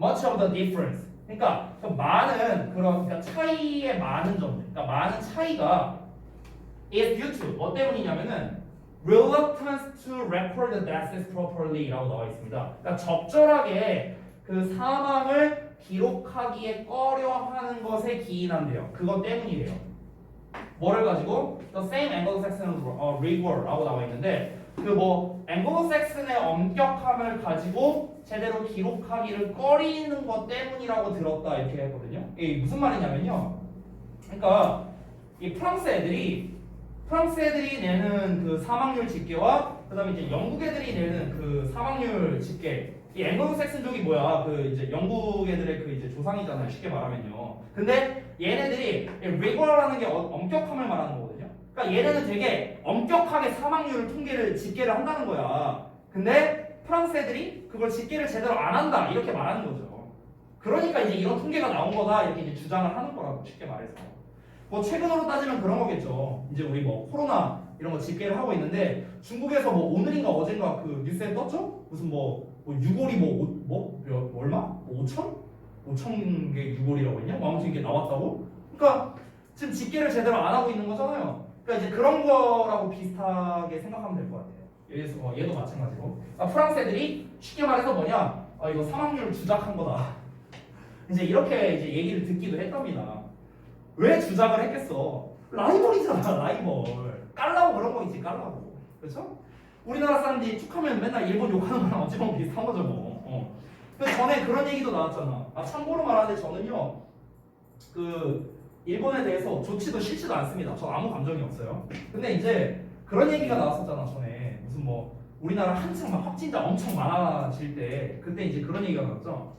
A: much of the difference. 그러니까 그 많은 그러니까 차이의 많은 점들. 그러니까 많은 차이가 is due to 뭐 때문이냐면은 reluctance to record the deaths properly라고 나와 있습니다. 그러니까 적절하게 그 사망을 기록하기에 꺼려하는 것에 기인한대요. 그것 때문이래요. 뭐를 가지고 the same Anglo-Saxon rigor라고 나와 있는데 그 뭐 앵글로색슨의 엄격함을 가지고 제대로 기록하기를 꺼리는 것 때문이라고 들었다 이렇게 했거든요. 이게 무슨 말이냐면요. 그러니까 이 프랑스 애들이 내는 그 사망률 집계와 그다음에 이제 영국 애들이 내는 그 사망률 집계. 이 앵글로색슨족이 뭐야? 그 이제 영국 애들의 그 이제 조상이잖아요. 쉽게 말하면요. 근데 얘네들이 rigor라는 게 엄격함을 말하는 거거든요. 그러니까 얘네는 되게 엄격하게 사망률 통계를 집계를 한다는 거야. 근데 프랑스 애들이 그걸 집계를 제대로 안 한다 이렇게 말하는 거죠. 그러니까 이제 이런 통계가 나온 거다 이렇게 이제 주장을 하는 거라고 쉽게 말해서. 뭐 최근으로 따지면 그런 거겠죠. 이제 우리 뭐 코로나 이런 거 집계를 하고 있는데 중국에서 뭐 오늘인가 어젠가 그 뉴스에 떴죠? 무슨 뭐 6월이 얼마? 5천 개 6월이라고 했냐? 뭐 아무튼 이게 나왔다고? 그러니까 지금 집계를 제대로 안 하고 있는 거잖아요. 그러니까 이제 그런 거라고 비슷하게 생각하면 될 것 같아요. 얘도 마찬가지로. 프랑스 애들이 쉽게 말해서 뭐냐? 이거 사망률 주작한 거다. 이제 이렇게 이제 얘기를 듣기도 했답니다. 왜 주작을 했겠어? 라이벌이잖아, 라이벌. 깔라고 그런 거겠지, 깔라고. 그렇죠? 우리나라 사람들이 툭하면 맨날 일본 욕하는 거랑 어찌 보면 비슷한 거죠, 뭐. 그 전에 그런 얘기도 나왔잖아. 참고로 말하는데 저는요, 그 일본에 대해서 좋지도 싫지도 않습니다. 저 아무 감정이 없어요. 근데 이제 그런 얘기가 나왔었잖아, 전에. 무슨 뭐 우리나라 한창 막 확진자 엄청 많아질 때 그때 이제 그런 얘기가 나왔죠.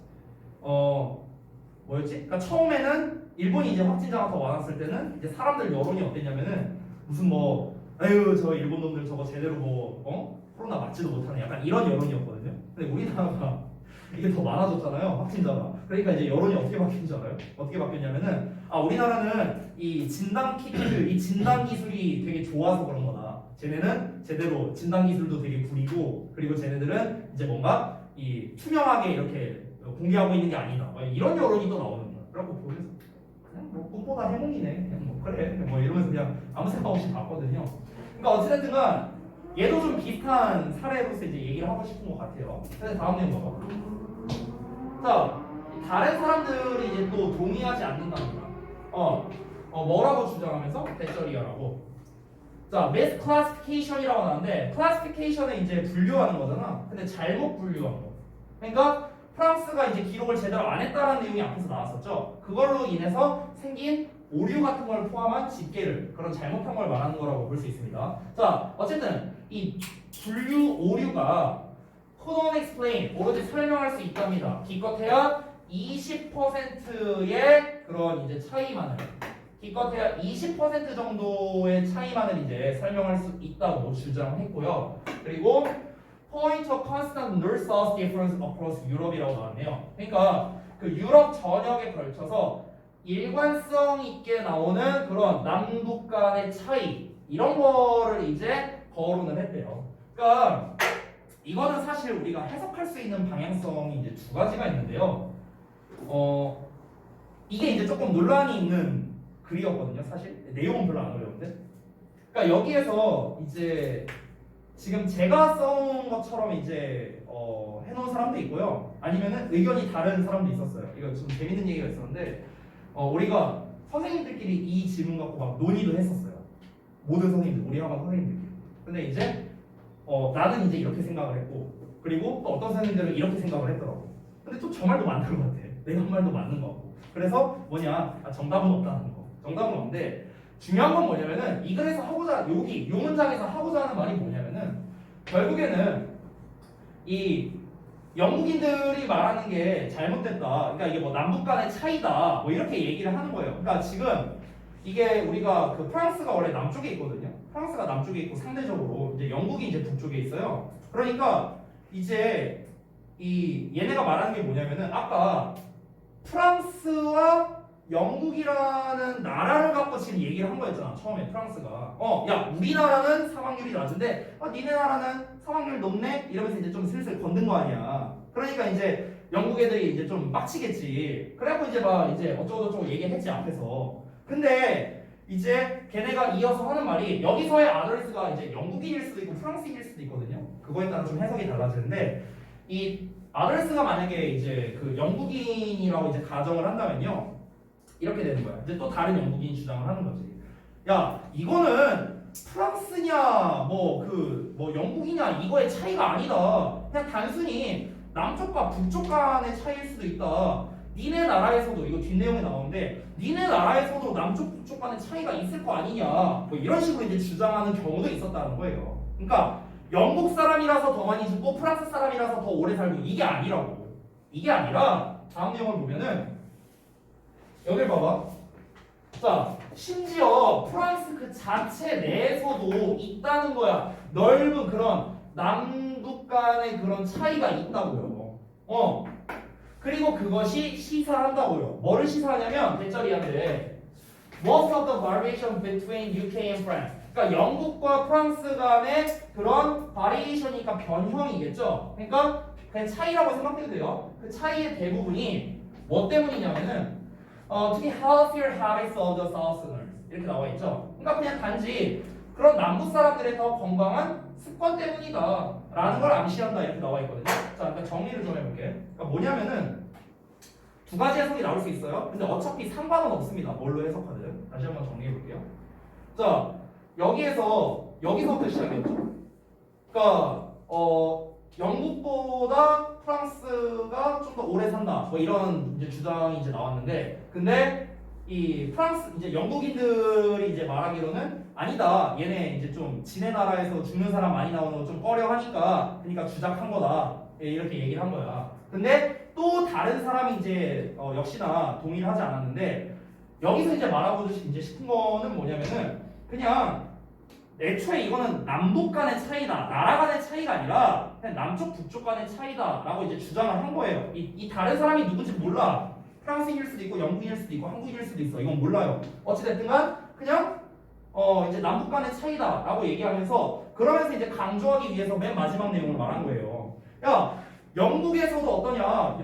A: 뭐였지? 그러니까 처음에는 일본이 이제 확진자가 더 많았을 때는 이제 사람들 여론이 어땠냐면은 무슨 뭐 아유 저 일본 놈들 저거 제대로 뭐 코로나 맞지도 못하네 약간 이런 여론이었거든요. 근데 우리나라가 이게 더 많아졌잖아요, 확진자가. 그러니까 이제 여론이 어떻게 바뀐 줄 알아요? 어떻게 바뀌었냐면은 우리나라는 이 진단 키트, 이 진단 기술이 되게 좋아서 그런 거다. 쟤네는 제대로 진단 기술도 되게 구리고 그리고 쟤네들은 이제 뭔가 이 투명하게 이렇게 공개하고 있는 게 아니다. 이런 여론이 또 나오는 거야. 그래갖고 보면서 그냥 뭐 꿈보다 해몽이네. 그냥 뭐 그래. 뭐 이러면서 그냥 아무 생각 없이 봤거든요. 그러니까 어찌됐든간 얘도 좀 비슷한 사례로서 이제 얘기를 하고 싶은 것 같아요. 그래서 다음 내용 봐봐. 자, 다른 사람들이 이제 또 동의하지 않는답니다. 뭐라고 주장하면서 대절이야라고. 자, misclassification이라고 하는데 classification은 이제 분류하는 거잖아. 근데 잘못 분류한 거. 그러니까 프랑스가 이제 기록을 제대로 안 했다라는 내용이 앞에서 나왔었죠. 그걸로 인해서 생긴 오류 같은 걸 포함한 집계를 그런 잘못한 걸 말하는 거라고 볼 수 있습니다. 자, 어쨌든 이 분류 오류가 could not explain 오로지 설명할 수 있답니다. 기껏해야 20%의 그런 이제 차이만을 기껏해야 20% 정도의 차이만을 이제 설명할 수 있다고 주장했고요. 그리고 point of constant north-south difference across Europe이라고 나왔네요. 그러니까 그 유럽 전역에 걸쳐서 일관성 있게 나오는 그런 남북 간의 차이 이런 거를 이제 거론을 했대요. 그러니까 이거는 사실 우리가 해석할 수 있는 방향성이 이제 두 가지가 있는데요. 이게 이제 조금 논란이 있는 글이었거든요. 사실 내용은 별로 안 어려운데. 그러니까 여기에서 이제 지금 제가 써놓은 것처럼 이제 해놓은 사람도 있고요. 아니면은 의견이 다른 사람도 있었어요. 이거 좀 재밌는 얘기가 있었는데 우리가 선생님들끼리 이 질문 갖고 막 논의도 했었어요. 모든 선생님들, 우리 학원 선생님들끼리. 근데 이제 나는 이제 이렇게 생각을 했고 그리고 또 어떤 선생님들은 이렇게 생각을 했더라고. 근데 또 저 말도 맞는 것 같아. 내가 한 말도 맞는 것 같고. 그래서 뭐냐? 정답은 없다는 거. 정답은 없는데 중요한 건 뭐냐면은 이 글에서 하고자 여기 요 문장에서 하고자 하는 말이 뭐냐면은 결국에는 이 영국인들이 말하는 게 잘못됐다. 그러니까 이게 뭐 남북 간의 차이다. 뭐 이렇게 얘기를 하는 거예요. 그러니까 지금 이게 우리가 그 프랑스가 원래 남쪽에 있거든요. 프랑스가 남쪽에 있고 상대적으로 이제 영국이 이제 북쪽에 있어요. 그러니까 이제 이 얘네가 말하는 게 뭐냐면은 아까 프랑스와 영국이라는 나라를 갖고 지금 얘기를 한 거였잖아. 처음에 프랑스가. 야, 우리나라는 사망률이 낮은데, 니네 나라는 사망률 높네? 이러면서 이제 좀 슬슬 건든 거 아니야. 그러니까 이제 영국 애들이 이제 좀 빡치겠지. 그래갖고 이제 막 이제 어쩌고저쩌고 얘기했지, 앞에서. 근데 이제 걔네가 이어서 하는 말이 여기서의 아더리스가 이제 영국인일 수도 있고 프랑스인일 수도 있거든요. 그거에 따라 좀 해석이 달라지는데 이 아더리스가 만약에 이제 그 영국인이라고 이제 가정을 한다면요. 이렇게 되는 거야. 이제 또 다른 영국인이 주장을 하는 거지. 야, 이거는 프랑스냐, 뭐 영국이냐 이거의 차이가 아니다. 그냥 단순히 남쪽과 북쪽 간의 차이일 수도 있다. 니네 나라에서도 이거 뒷내용에 나오는데 니네 나라에서도 남쪽 북쪽 간의 차이가 있을 거 아니냐. 뭐 이런 식으로 이제 주장하는 경우도 있었다는 거예요. 그러니까 영국 사람이라서 더 많이 죽고 프랑스 사람이라서 더 오래 살고 이게 아니라고. 이게 아니라 다음 내용을 보면은 여길 봐봐. 자, 심지어 프랑스 그 자체 내에서도 있다는 거야. 넓은 그런 남북 간의 그런 차이가 있다고요. 그리고 그것이 시사한다고요. 뭐를 시사하냐면 대절이한테 Most of the variation between UK and France. 그러니까 영국과 프랑스 간의 그런 바리에이션이니까 변형이겠죠. 그러니까 그냥 차이라고 생각해도 돼요. 그 차이의 대부분이 뭐 때문이냐면은 특히 healthier habits of the Southerners 이렇게 나와 있죠. 그러니까 그냥 단지 그런 남부 사람들의 더 건강한 습관 때문이다 라는 걸 암시한다 이렇게 나와 있거든요. 자, 일단 정리를 좀 해볼게. 그러니까 뭐냐면은 두 가지 해석이 나올 수 있어요. 근데 어차피 상관은 없습니다. 뭘로 해석하든. 다시 한번 정리해 볼게요. 자, 여기서부터 시작이었죠. 그러니까 영국보다 프랑스가 좀 더 오래 산다. 뭐 이런 이제 주장이 이제 나왔는데, 근데 이 프랑스 이제 영국인들이 이제 말하기로는 아니다. 얘네 이제 좀 지네 나라에서 죽는 사람 많이 나오는 거 좀 꺼려하니까 그러니까 주작한 거다. 이렇게 얘기를 한 거야. 근데 또 다른 사람이 이제 역시나 동의를 하지 않았는데 여기서 이제 말하고 이제 싶은 거는 뭐냐면은 그냥 애초에 이거는 남북 간의 차이다, 나라 간의 차이가 아니라 그냥 남쪽 북쪽 간의 차이다라고 이제 주장을 한 거예요. 이 다른 사람이 누군지 몰라. 프랑스인일 수도 있고 영국인일 수도 있고 한국인일 수도 있어. 이건 몰라요. 어찌됐든간 그냥 이제 남북 간의 차이다라고 얘기하면서 그러면서 이제 강조하기 위해서 맨 마지막 내용을 말한 거예요. 야, 영국에서도 어떠냐?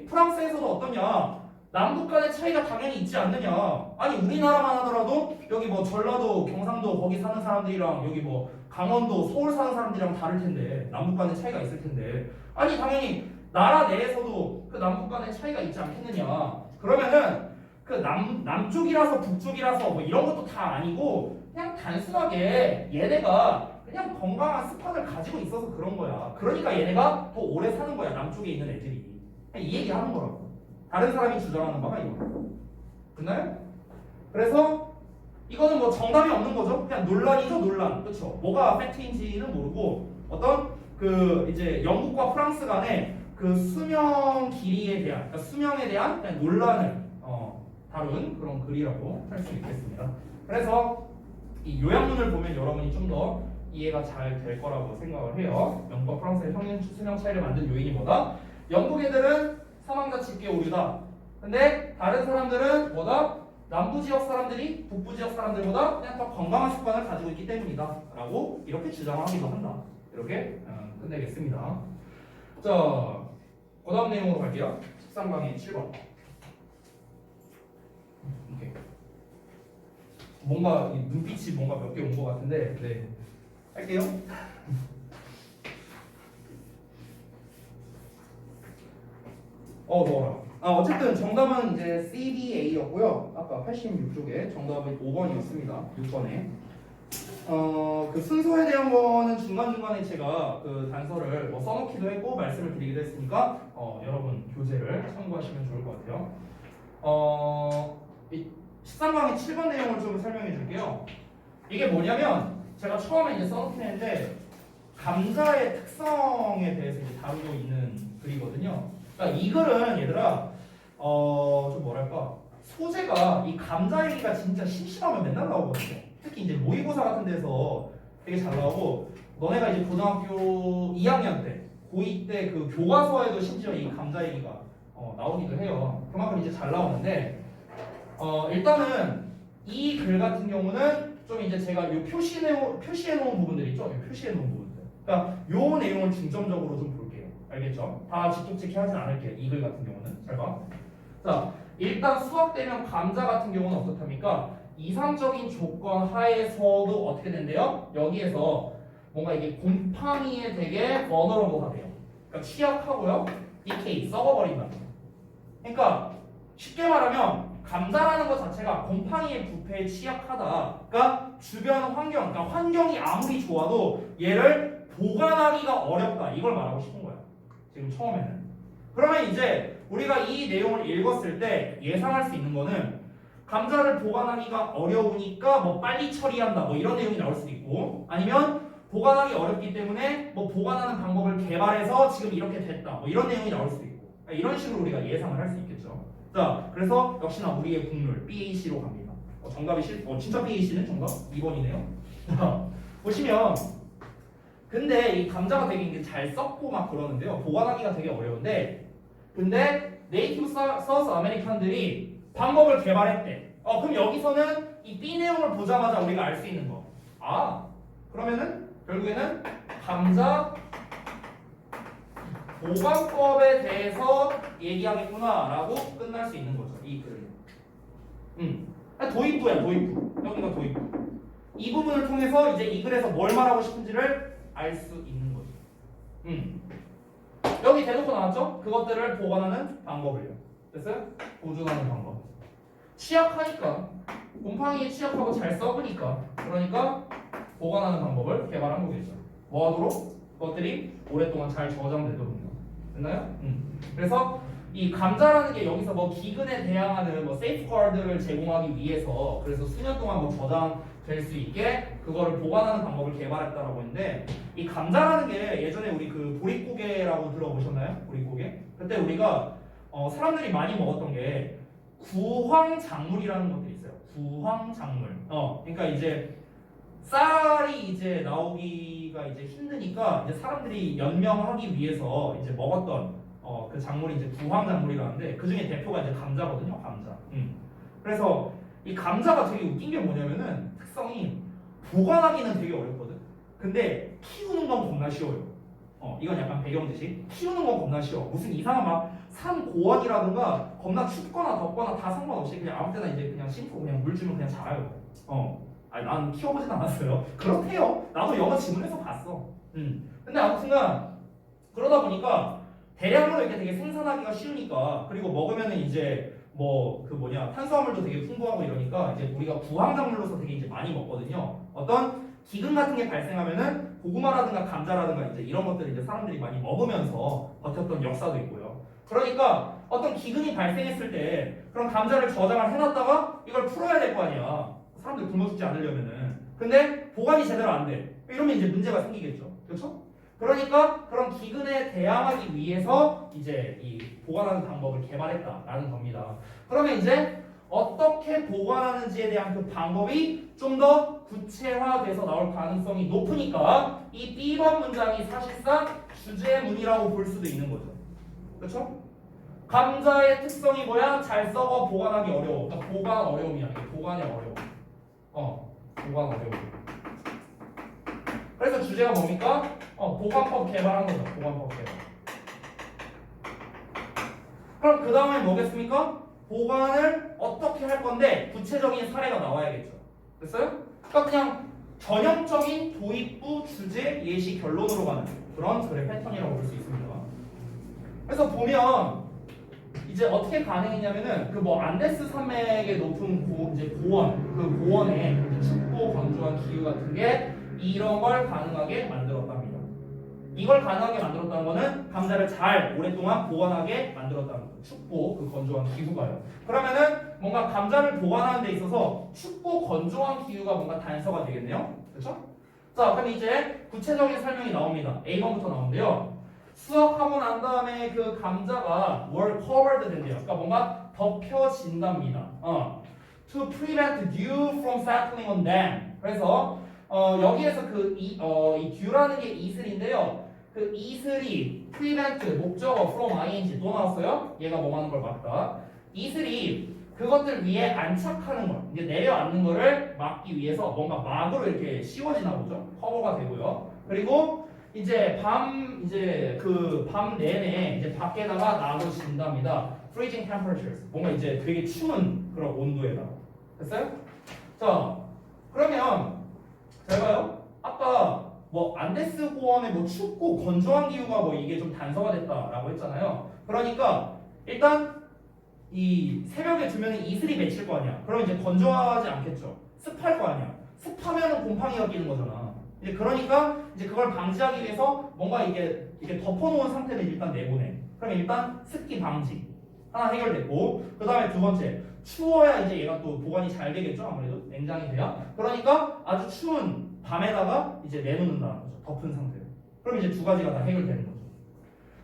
A: 프랑스에서도 어떠냐? 남북 간의 차이가 당연히 있지 않느냐? 아니 우리나라만 하더라도 여기 뭐 전라도, 경상도 거기 사는 사람들이랑 여기 뭐 강원도, 서울 사는 사람들이랑 다를 텐데 남북 간의 차이가 있을 텐데 아니 당연히 나라 내에서도 그 남북 간의 차이가 있지 않겠느냐? 그러면은 그 남쪽이라서 북쪽이라서 뭐 이런 것도 다 아니고 그냥 단순하게 얘네가 그냥 건강한 습관을 가지고 있어서 그런 거야. 그러니까 얘네가 더 오래 사는 거야. 남쪽에 있는 애들이. 이 얘기 하는 거라고. 다른 사람이 주장하는 바가 이거. 됐나요? 그래서 이거는 뭐 정답이 없는 거죠. 그냥 논란이죠, 논란. 그렇죠? 뭐가 팩트인지는 모르고 어떤 그 이제 영국과 프랑스 간의 그 수명 길이에 대한, 그러니까 수명에 대한 그냥 논란을 다룬 그런 글이라고 할 수 있겠습니다. 그래서 이 요약문을 보면 여러분이 좀 더 이해가 잘 될 거라고 생각을 해요. 영국과 프랑스의 평균 수명 차이를 만든 요인이 뭐다? 영국 애들은 사망자 집계 오류다. 근데 다른 사람들은 뭐다? 남부 지역 사람들이 북부 지역 사람들보다 그냥 더 건강한 습관을 가지고 있기 때문이다. 라고 이렇게 주장하기도 한다. 이렇게 끝내겠습니다. 자, 그 다음 내용으로 갈게요. 13강의 7번. 오케이. 뭔가 이 눈빛이 뭔가 몇 개 온 것 같은데, 네. 할게요. 넣어라. 어쨌든 정답은 이제 CBA였고요. 아까 86쪽에 정답은 5번이었습니다. 6번에. 그 순서에 대한 거는 중간중간에 제가 그 단서를 뭐 써놓기도 했고 말씀을 드리기도 했으니까 여러분 교재를 참고하시면 좋을 것 같아요. 13강의 7번 내용을 좀 설명해 줄게요. 이게 뭐냐면 제가 처음에 이제 써놓긴 했는데 감자의 특성에 대해서 이제 다루고 있는 글이거든요. 그러니까 이 글은 얘들아 좀 뭐랄까 소재가 이 감자 얘기가 진짜 심심하면 맨날 나오거든요. 특히 이제 모의고사 같은 데서 되게 잘 나오고 너네가 이제 고등학교 2학년 때 고2 때 그 교과서에도 심지어 이 감자 얘기가 나오기도 해요. 그만큼 이제 잘 나오는데 일단은 이 글 같은 경우는 좀 이제 제가 요 표시해 놓은 부분들 있죠? 요 표시해 놓은 부분들. 그러니까 요 내용을 중점적으로 좀 볼게요. 알겠죠? 다 직독직히 하진 않을게요. 이 글 같은 경우는. 잘 봐. 자, 일단 수학대명 감자 같은 경우는 어떻답니까? 이상적인 조건 하에서도 어떻게 된대요? 여기에서 뭔가 이게 곰팡이에 되게 vulnerable가 돼요. 그러니까 취약하고요. decay, 썩어버린다. 그러니까 쉽게 말하면 감자라는 것 자체가 곰팡이의 부패에 취약하다. 그러니까 주변 환경, 그러니까 환경이 아무리 좋아도 얘를 보관하기가 어렵다. 이걸 말하고 싶은 거야. 지금 처음에는. 그러면 이제 우리가 이 내용을 읽었을 때 예상할 수 있는 거는 감자를 보관하기가 어려우니까 뭐 빨리 처리한다. 뭐 이런 내용이 나올 수도 있고 아니면 보관하기 어렵기 때문에 뭐 보관하는 방법을 개발해서 지금 이렇게 됐다. 뭐 이런 내용이 나올 수도 있고 이런 식으로 우리가 예상을 할 수 있겠죠. 자, 그래서 역시나 우리의 국룰 BAC로 갑니다. 정답이 진짜 BAC는 정답 2번이네요. 보시면 근데 이 감자가 되게 이제 잘 썩고 막 그러는데요. 보관하기가 되게 어려운데 근데 네이티브 서스 아메리칸들이 방법을 개발했대. 그럼 여기서는 이 B 내용을 보자마자 우리가 알 수 있는 거. 그러면은 결국에는 감자 보관법에 대해서 얘기하겠구나라고 끝날 수 있는 거죠. 이 글은. 도입부야, 도입부. 여기가 도입부. 이 부분을 통해서 이제 이 글에서 뭘 말하고 싶은지를 알 수 있는 거죠. 여기 대놓고 나왔죠? 그것들을 보관하는 방법을요. 됐어요? 보존하는 방법. 취약하니까 곰팡이에 취약하고 잘 썩으니까 그러니까 보관하는 방법을 개발한 거겠죠. 뭐 하도록? 그것들이 오랫동안 잘 저장되도록요. 됐나요? 그래서 이 감자라는 게 여기서 뭐 기근에 대항하는 뭐 세이프가드를 제공하기 위해서 그래서 수년 동안 뭐 저장될 수 있게 그거를 보관하는 방법을 개발했다라고 했는데 이 감자라는 게 예전에 우리 그 보릿고개라고 들어보셨나요? 보릿고개? 그때 우리가 사람들이 많이 먹었던 게 구황작물이라는 것들이 있어요. 구황작물. 그러니까 이제 쌀이 이제 나오기가 이제 힘드니까 이제 사람들이 연명하기 위해서 이제 먹었던 그 작물이 이제 구황작물이라는데 그 중에 대표가 이제 감자거든요. 감자. 그래서 이 감자가 되게 웃긴 게 뭐냐면은 특성이 보관하기는 되게 어렵거든. 근데 키우는 건 겁나 쉬워요. 이건 약간 배경 지식. 키우는 건 겁나 쉬워. 무슨 이상한 막 산 고원이라든가 겁나 춥거나 덥거나 다 상관없이 그냥 아무 때나 이제 그냥 심고 그냥 물 주면 그냥 자라요. 난 키워보진 않았어요. 그렇대요. 나도 영어 지문에서 봤어. 근데 아무튼간 그러다 보니까 대량으로 이렇게 되게 생산하기가 쉬우니까 그리고 먹으면은 이제 뭐 탄수화물도 되게 풍부하고 이러니까 이제 우리가 구황작물로서 되게 이제 많이 먹거든요. 어떤 기근 같은 게 발생하면은 고구마라든가 감자라든가 이제 이런 것들을 이제 사람들이 많이 먹으면서 버텼던 역사도 있고요. 그러니까 어떤 기근이 발생했을 때 그런 감자를 저장을 해놨다가 이걸 풀어야 될 거 아니야. 사람들 굶어 죽지 않으려면은. 근데 보관이 제대로 안 돼. 이러면 이제 문제가 생기겠죠. 그렇죠? 그러니까 그런 기근에 대항하기 위해서 이제 이 보관하는 방법을 개발했다라는 겁니다. 그러면 이제 어떻게 보관하는지에 대한 그 방법이 좀 더 구체화돼서 나올 가능성이 높으니까 이 B번 문장이 사실상 주제문이라고 볼 수도 있는 거죠. 그렇죠? 감자의 특성이 뭐야? 잘 썩어 보관하기 어려워. 그러니까 보관 어려움이야. 보관이 어려워. 보관 어려움. 그래서 주제가 뭡니까? 보관법 개발한 거죠. 보관법 개발. 그럼 그 다음에 뭐겠습니까? 보관을 어떻게 할 건데 구체적인 사례가 나와야겠죠. 됐어요? 그러니까 그냥 전형적인 도입부, 주제, 예시, 결론으로 가는 그런 글의 패턴이라고 볼 수 있습니다. 그래서 보면 이제 어떻게 가능했냐면은 그 뭐 안데스 산맥의 높은 고원, 그 고원에 춥고 건조한 기후 같은 게 이런 걸 가능하게 만들었답니다. 이걸 가능하게 만들었다는 거는 감자를 잘 오랫동안 보관하게 만들었다는 거예요. 춥고 그 건조한 기후가요. 그러면은 뭔가 감자를 보관하는 데 있어서 춥고 건조한 기후가 뭔가 단서가 되겠네요. 그렇죠? 자, 그럼 이제 구체적인 설명이 나옵니다. A번부터 나오는데요. 수확하고 난 다음에 그 감자가 뭘 covered 된대요. 그러니까 뭔가 덮여진답니다. To prevent dew from settling on them. 그래서 여기에서 이 dew라는 게 이슬인데요. 그 이슬이 prevent 목적어 from ing 또 나왔어요. 얘가 뭐 하는 걸 막다. 이슬이 그것들 위에 안착하는 거, 이제 내려앉는 거를 막기 위해서 뭔가 막으로 이렇게 씌워지나 보죠. 커버가 되고요. 그리고 이제 밤 내내 이제 밖에다가 놔둬진답니다. freezing temperatures. 뭔가 이제 되게 추운 그런 온도에다가. 됐어요? 자, 그러면 잘 봐요. 아까 뭐 안데스 고원의 뭐 춥고 건조한 기후가 뭐 이게 좀 단서가 됐다라고 했잖아요. 그러니까 일단 이 새벽에 두면은 이슬이 맺힐 거 아니야. 그럼 이제 건조하지 않겠죠. 습할 거 아니야. 습하면은 곰팡이가 끼는 거잖아. 이제 그러니까 이제 그걸 방지하기 위해서 뭔가 이게 덮어놓은 상태를 일단 내보내. 그러면 일단 습기 방지 하나 해결됐고, 그 다음에 두 번째 추워야 이제 얘가 또 보관이 잘 되겠죠. 아무래도 냉장이 돼야. 그러니까 아주 추운 밤에다가 이제 내놓는다는 거죠. 덮은 상태로. 그럼 이제 두 가지가 다 해결되는 거죠.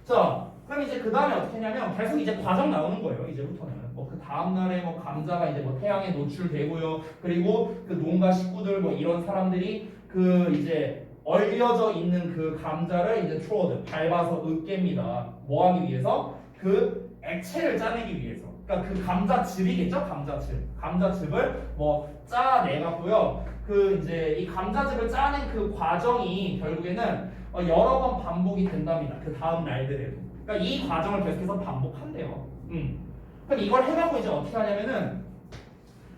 A: 자, 그럼 이제 그 다음에 어떻게 했냐면 계속 이제 과정 나오는 거예요. 이제부터는 뭐 그 다음 날에 뭐 감자가 이제 뭐 태양에 노출되고요. 그리고 그 농가 식구들 뭐 이런 사람들이 그 이제 얼려져 있는 그 감자를 이제 트로드 밟아서 으깹니다. 뭐 하기 위해서? 그 액체를 짜내기 위해서. 그러니까 그 감자즙이겠죠? 감자즙을 뭐 짜내갖고요. 그 이제 이 감자즙을 짜낸 그 과정이 결국에는 여러 번 반복이 된답니다. 그 다음 날들에도. 그러니까 이 과정을 계속해서 반복한대요. 그럼 이걸 해갖고 이제 어떻게 하냐면은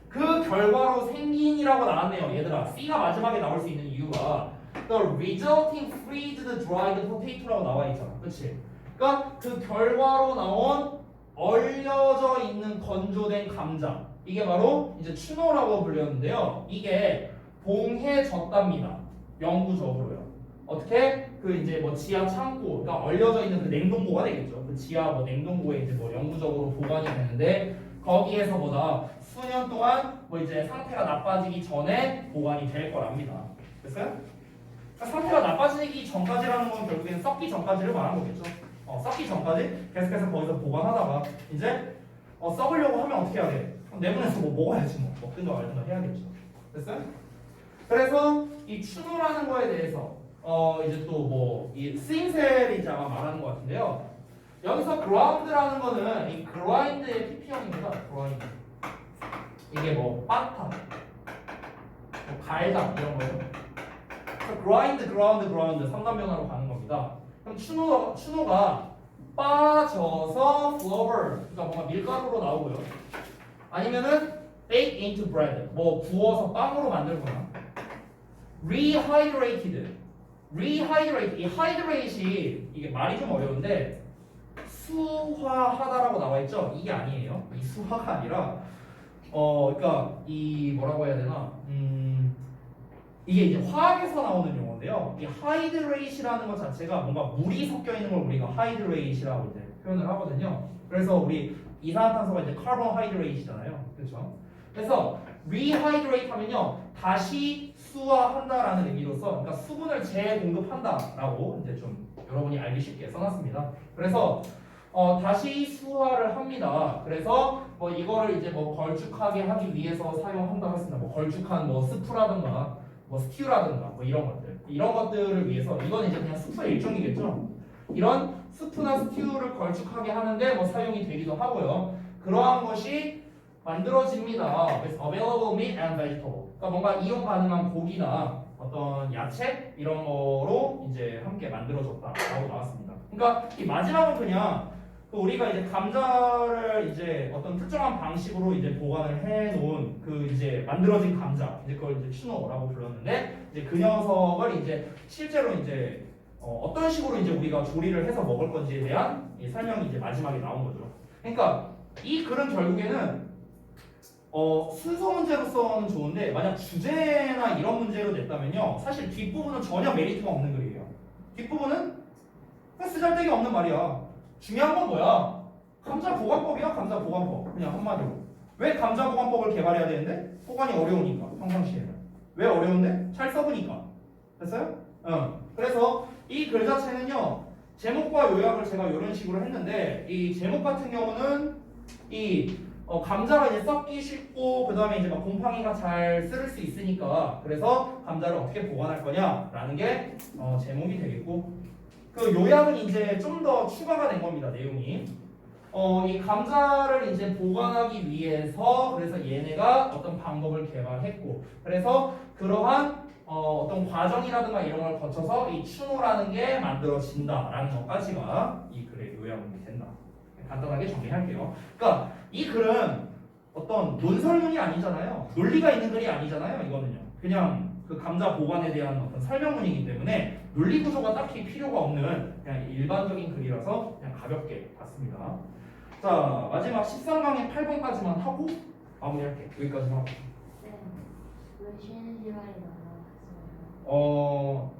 A: 그 결과로 생긴이라고 나왔네요. 얘들아, C가 마지막에 나올 수 있는 이유가 The resulting freezed dried potato라고 나와 있잖아. 그치? 그러니까 그 결과로 나온 얼려져 있는 건조된 감자, 이게 바로 이제 추노라고 불렸는데요. 이게 봉해졌답니다. 영구적으로요. 어떻게? 그 이제 뭐 지하 창고, 그러니까 얼려져 있는 그 냉동고가 되겠죠. 그 지하 뭐 냉동고에 이제 뭐 영구적으로 보관이 되는데 거기에서 보다 수년 동안 뭐 이제 상태가 나빠지기 전에 보관이 될 거랍니다. 됐어요? 그러니까 상태가 나빠지기 전까지라는 건 결국엔 썩기 전까지를 말한 거겠죠. 썩기 전까지 계속해서 거기서 보관하다가 이제 썩으려고 하면 어떻게 해야 돼? 내보내서 뭐 먹어야지 뭐 먹든가 말든가 해야겠죠. 됐어요? 그래서 이 추노라는 거에 대해서 이제 또 뭐 이 쓰임새를 아마 말하는 것 같은데요. 여기서 ground라는 거는 이 grind의 PP형입니다. grind. 이게 뭐 빻다, 뭐 갈다 이런 거죠. grind, ground 3단 변화로 가는 겁니다. 그럼 추노가 빠져서 flour, 그러니까 뭔가 밀가루로 나오고요. 아니면은 bake into bread, 뭐 구워서 빵으로 만들거나. rehydrated, 이 hydrate이 이게 말이 좀 어려운데 수화하다라고 나와 있죠. 이게 아니에요. 이 수화가 아니라 그러니까 이 뭐라고 해야 되나? 이게 이제 화학에서 나오는 용어인데요. 이 hydrate이라는 것 자체가 뭔가 물이 섞여 있는 걸 우리가 hydrate이라고 이제 표현을 하거든요. 그래서 우리 이산화탄소가 이제 carbohydrate이잖아요. 그렇죠? 그래서 rehydrate 하면요, 다시 수화한다라는 의미로서, 그러니까 수분을 재공급한다라고 이제 좀 여러분이 알기 쉽게 써놨습니다. 그래서 다시 수화를 합니다. 그래서 뭐 이거를 이제 뭐 걸쭉하게 하기 위해서 사용한다고 했습니다. 뭐 걸쭉한 뭐 스프라든가 뭐 스튜라든가 뭐 이런 것들을 위해서, 이건 이제 그냥 스프의 일종이겠죠. 이런 스프나 스튜를 걸쭉하게 하는데 뭐 사용이 되기도 하고요. 그러한 것이 만들어집니다. with available meat and vegetable. 그러니까 뭔가 이용 가능한 고기나 어떤 야채 이런 거로 이제 함께 만들어졌다라고 나왔습니다. 그러니까 이 마지막은 그냥 우리가 이제 감자를 이제 어떤 특정한 방식으로 이제 보관을 해놓은 그 이제 만들어진 감자, 이제 그걸 이제 추노라고 불렀는데, 이제 그 녀석을 이제 실제로 이제 어떤 식으로 이제 우리가 조리를 해서 먹을 건지에 대한 이 설명이 이제 마지막에 나온 거죠. 그러니까 이 글은 결국에는 순서 문제로서는 좋은데, 만약 주제나 이런 문제로 냈다면요, 사실 뒷부분은 전혀 메리트가 없는 글이에요. 뒷부분은 쓰잘데기 없는 말이야. 중요한 건 뭐야? 감자 보관법이야. 감자 보관법. 그냥 한마디로. 왜 감자 보관법을 개발해야 되는데? 보관이 어려우니까. 평상시에는. 왜 어려운데? 잘 써보니까. 됐어요? 그래서 이 글 자체는요, 제목과 요약을 제가 이런 식으로 했는데, 이 제목 같은 경우는 이 감자가 이제 썩기 쉽고, 그 다음에 이제 막 곰팡이가 잘 쓸을 수 있으니까, 그래서 감자를 어떻게 보관할 거냐라는 게 제목이 되겠고, 그 요약은 이제 좀 더 추가가 된 겁니다. 내용이 이 감자를 이제 보관하기 위해서 그래서 얘네가 어떤 방법을 개발했고 그래서 그러한 어떤 과정이라든가 이런 걸 거쳐서 이 추노라는 게 만들어진다라는 것까지가 이 글의 요약이 된다. 간단하게 정리할게요. 그러니까 이 글은 어떤 논설문이 아니잖아요. 논리가 있는 글이 아니잖아요. 이거는요. 그냥 그 감자 보관에 대한 어떤 설명문이기 때문에 논리 구조가 딱히 필요가 없는 그냥 일반적인 글이라서 그냥 가볍게 봤습니다. 자, 마지막 13강의 8번까지만 하고 마무리할게. 여기까지만 하고.
B: 네. 왜 쉬는 시간이 남아왔어요?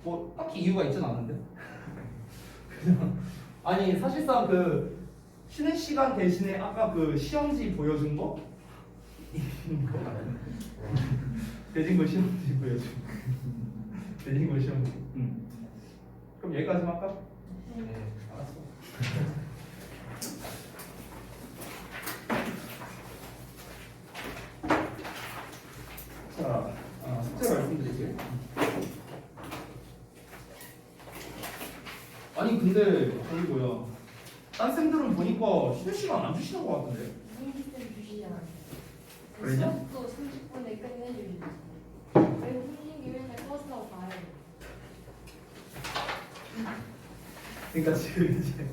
A: 뭐 딱히 이유가 있진 않은데. 그냥 아니 사실상 그 쉬는 시간 대신에 아까 그 시험지 보여준 거 대진고 시험지 보여준 거. 대진고 시험지. 그럼 여기까지만 할까?
B: 네.
A: 알았어. 자, 숙제 말씀드릴게요. 아니 근데 저기 뭐야? 딴 쌤들은 보니까 쉬는 시간 안 주시는 것 같은데.
B: 훈시쌤 주시잖아요.
A: 그랬냐?
B: 수업도 30분에 끝내주시지. 그리고 훈시기 맨날 버스 타고 가야 돼.
A: 그러니까 지금 이제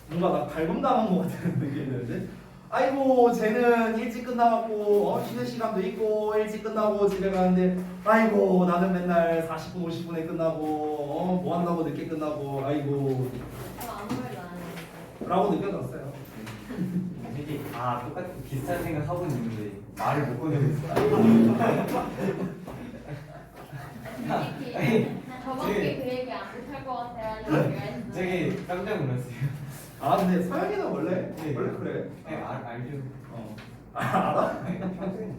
A: 뭔가 나 갈굼당한 것 같은 느낌이 드는데. 아이고 쟤는 일찍 끝나갖고 쉬는 시간도 있고 일찍 끝나고 집에 가는데 아이고 나는 맨날 40분 50분에 끝나고 뭐 한다고 늦게 끝나고 아이고
B: 아무 말도 안 해.
A: 라고 느껴졌어요.
C: 이게 다 똑같은 비슷한 생각 하고 있는데 말을 못 꺼내고 있어.
B: 솔직히 저밖에 그 얘기 안 못할 것 같아가지고 내가 했어.
C: 되게 깜짝 놀랐어요.
A: 아 근데 서영이는 원래
C: 네.
A: 원래 그래.
C: 네, 알죠.
A: 알아?
C: 평소에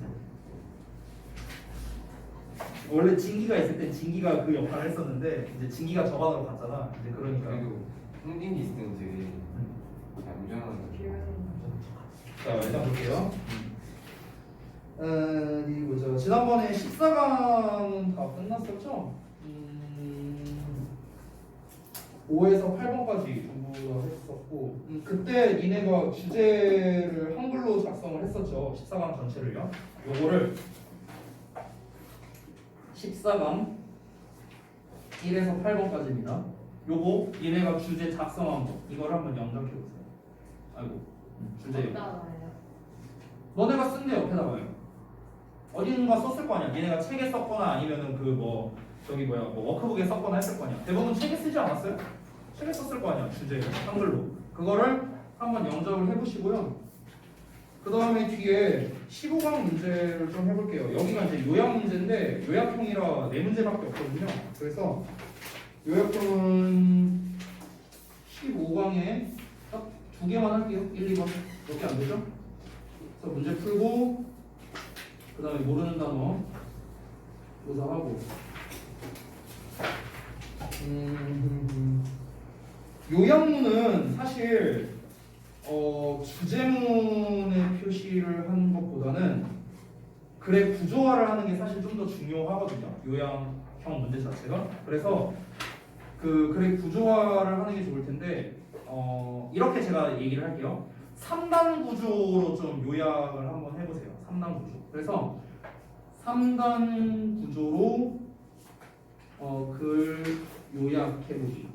A: 원래 진기가 있을 때 진기가 그 역할을 했었는데 이제 진기가 저반으로 갔잖아. 이제 그러니까.
C: 그래도 홍진기 있을 때는 되게 얌전한 거.
A: 자 일단 볼게요. 어디 보자. 지난번에 14강은 다 끝났었죠? 5에서 8번까지 전부 다 했었고 그때 니네가 주제를 한글로 작성을 했었죠. 14강 전체를요. 요거를 14강 1에서 8번까지입니다. 요거 니네가 주제 작성한 거 이걸 한번 염작해 보세요. 아이고 주제
B: 나와요.
A: 너네가 쓴 데 옆에다가요. 어딘가 썼을 거 아니야. 니네가 책에 썼거나 아니면은 그 뭐 저기 뭐야 뭐 워크북에 썼거나 했을 거 아니야. 대부분 책에 쓰지 않았어요? 책에 썼을 거 아니야. 주제 한글로. 그거를 한번 영접을 해보시고요. 그 다음에 뒤에 15강 문제를 좀 해볼게요. 여기가 이제 요약 문제인데 요약형이라 4문제밖에 없거든요. 그래서 요약형은 15강에 딱 2개만 할게요. 1, 2번. 몇 개 안 되죠? 그래서 문제 풀고 그 다음에 모르는 단어 조사하고 요약문은 사실 주제문의 표시를 하는 것보다는 글의 구조화를 하는 게 사실 좀 더 중요하거든요. 요약형 문제 자체가. 그래서 그 글의 구조화를 하는 게 좋을 텐데 이렇게 제가 얘기를 할게요. 3단 구조로 좀 요약을 한번 해보세요. 3단 구조. 그래서 3단 구조로 글 요약해보기.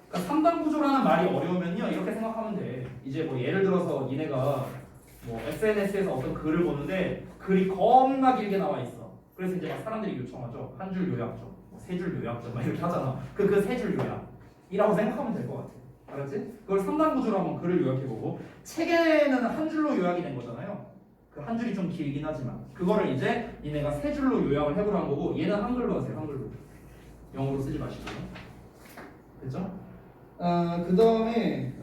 A: 그러니까 3단 구조라는 말이 어려우면요 이렇게 생각하면 돼. 이제 뭐 예를 들어서 니네가 뭐 SNS에서 어떤 글을 보는데 글이 겁나 길게 나와 있어. 그래서 이제 막 사람들이 요청하죠. 한 줄 요약점, 세 줄 요약점 막 이렇게 하잖아. 그 세 줄 요약이라고 생각하면 될 것 같아. 알았지? 그걸 3단 구조로 한번 글을 요약해보고 책에는 한 줄로 요약이 된 거잖아요. 그 한 줄이 좀 길긴 하지만 그거를 이제 니네가 세 줄로 요약을 해보라는 거고 얘는 한글로 하세요. 한글로. 영어로 쓰지 마시고요. 됐죠? 그 다음에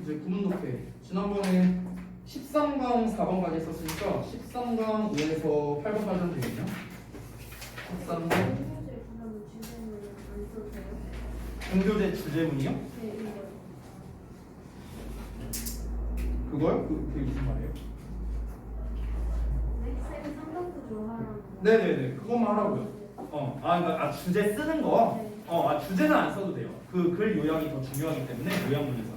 A: 이제 구문 독해. 지난번에 13강 4번까지 했었으니까 13강 5에서 8번까지 하면 되겠네요. 13강
B: 그러면 주제는 안 써도 돼요?
A: 공교재 주제문이요?
B: 네, 이거.
A: 그거요? 그게 무슨 말이에요?
B: 쌤이 상담도 좋아하는 거.
A: 네네네 그것만 하라고요. 그러니까 주제 쓰는 거.
B: 네.
A: 주제는 안 써도 돼요. 그 글 요약이 더 중요하기 때문에 요약문에서.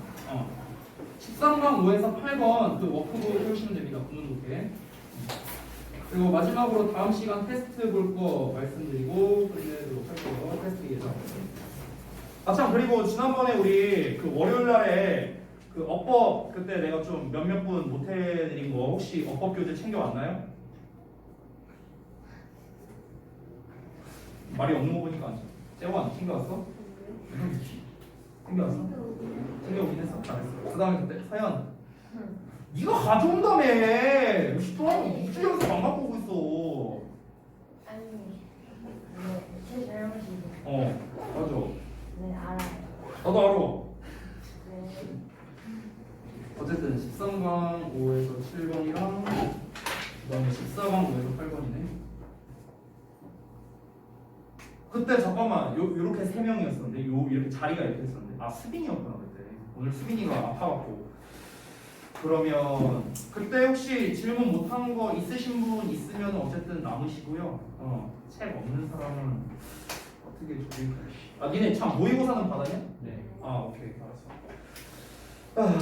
A: 13강 5에서 8번 그 워크북 해주시면 됩니다. 붙는 높게. 그리고 마지막으로 다음 시간 테스트 볼 거 말씀드리고 끝내도록 할게요. 테스트 예상. 참 그리고 지난번에 우리 그 월요일 날에 그 어법 그때 내가 좀 몇몇 분 못 해드린 거 혹시 어법 교재 챙겨왔나요? 말이 없는 거 보니까 안 재원 챙겨왔어? 챙겨왔어? 챙겨오긴 했어. 잘했어. 그 다음에 그때 사연 네가 가져온다며. 또 2주 연속 안 갖고 오고 있어.
B: 아니, 네, 제 잘못이죠.
A: 맞아.
B: 네, 알아요.
A: 나도 알아.
B: 네.
A: 어쨌든 13강 5에서 7번이랑 그 다음에 14강 5에서 8번이네. 그때 잠깐만 요렇게 3명이었었는데 이렇게 자리가 이렇게 있었는데 수빈이었구나 그때. 오늘 수빈이가 아파갖고. 그러면 그때 혹시 질문 못한 거 있으신 분 있으면 어쨌든 남으시고요. 책 없는 사람은 어떻게 조율할까? 니네 참 모의고사는 받았냐?
C: 네.
A: 오케이 알았어.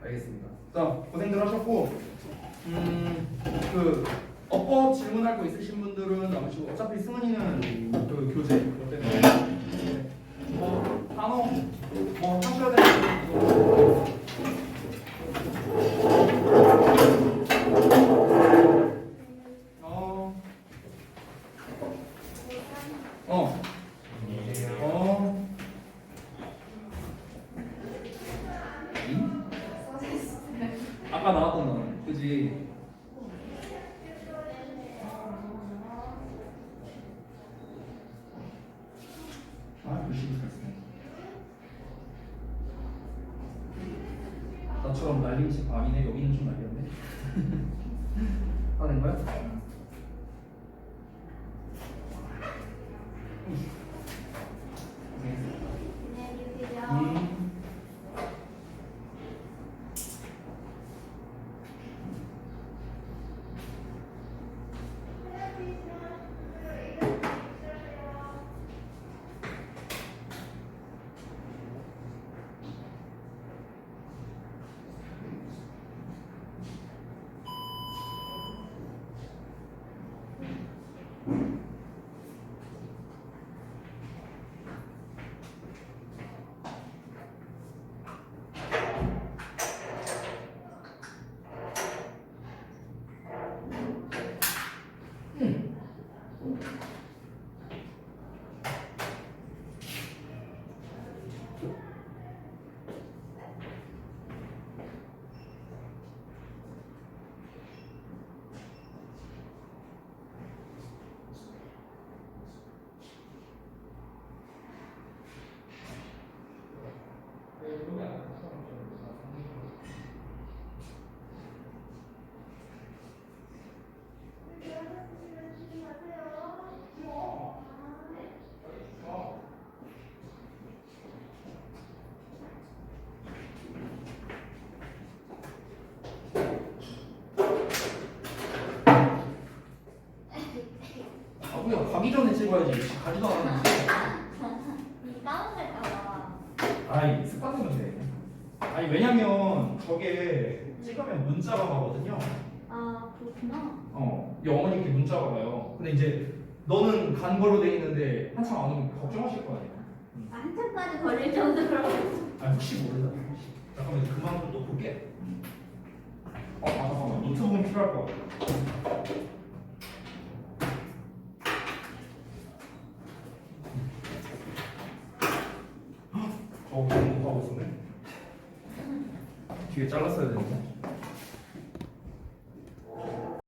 A: 알겠습니다. 자 고생들 하셨고 그 어법 질문할 거 있으신 분들은 남으시고 어차피 승은이는 그 교재 그것 때문에 단어 하셔야 되는 거. 아까 나왔던 거, 그지? 열심히 잘했네. 나처럼 날림치 밤이네. 여기는 좀 날렸네. 다 된 거야?
B: 안녕히 계세요.
A: 뭐야 가기 전에 찍어야지. 가지도 않았는데.
B: 까먹을까봐.
A: 아이 습관이면 돼. 아니 왜냐면 저게 찍으면 문자가 가거든요.
B: 그렇구나.
A: 영원히 이렇게 문자가 가요. 근데 이제 너는 간 걸로 돼 있는데 한참 안 오면 걱정하실 거 아니에요.
B: 한참까지 걸릴 정도로.
A: 혹시 모르다. 잠깐만 그만 좀 놓을게. 잠깐만 노트북은 필요할 것 같아. 저거 못하고 있었네. 뒤에 잘랐어야 되는데.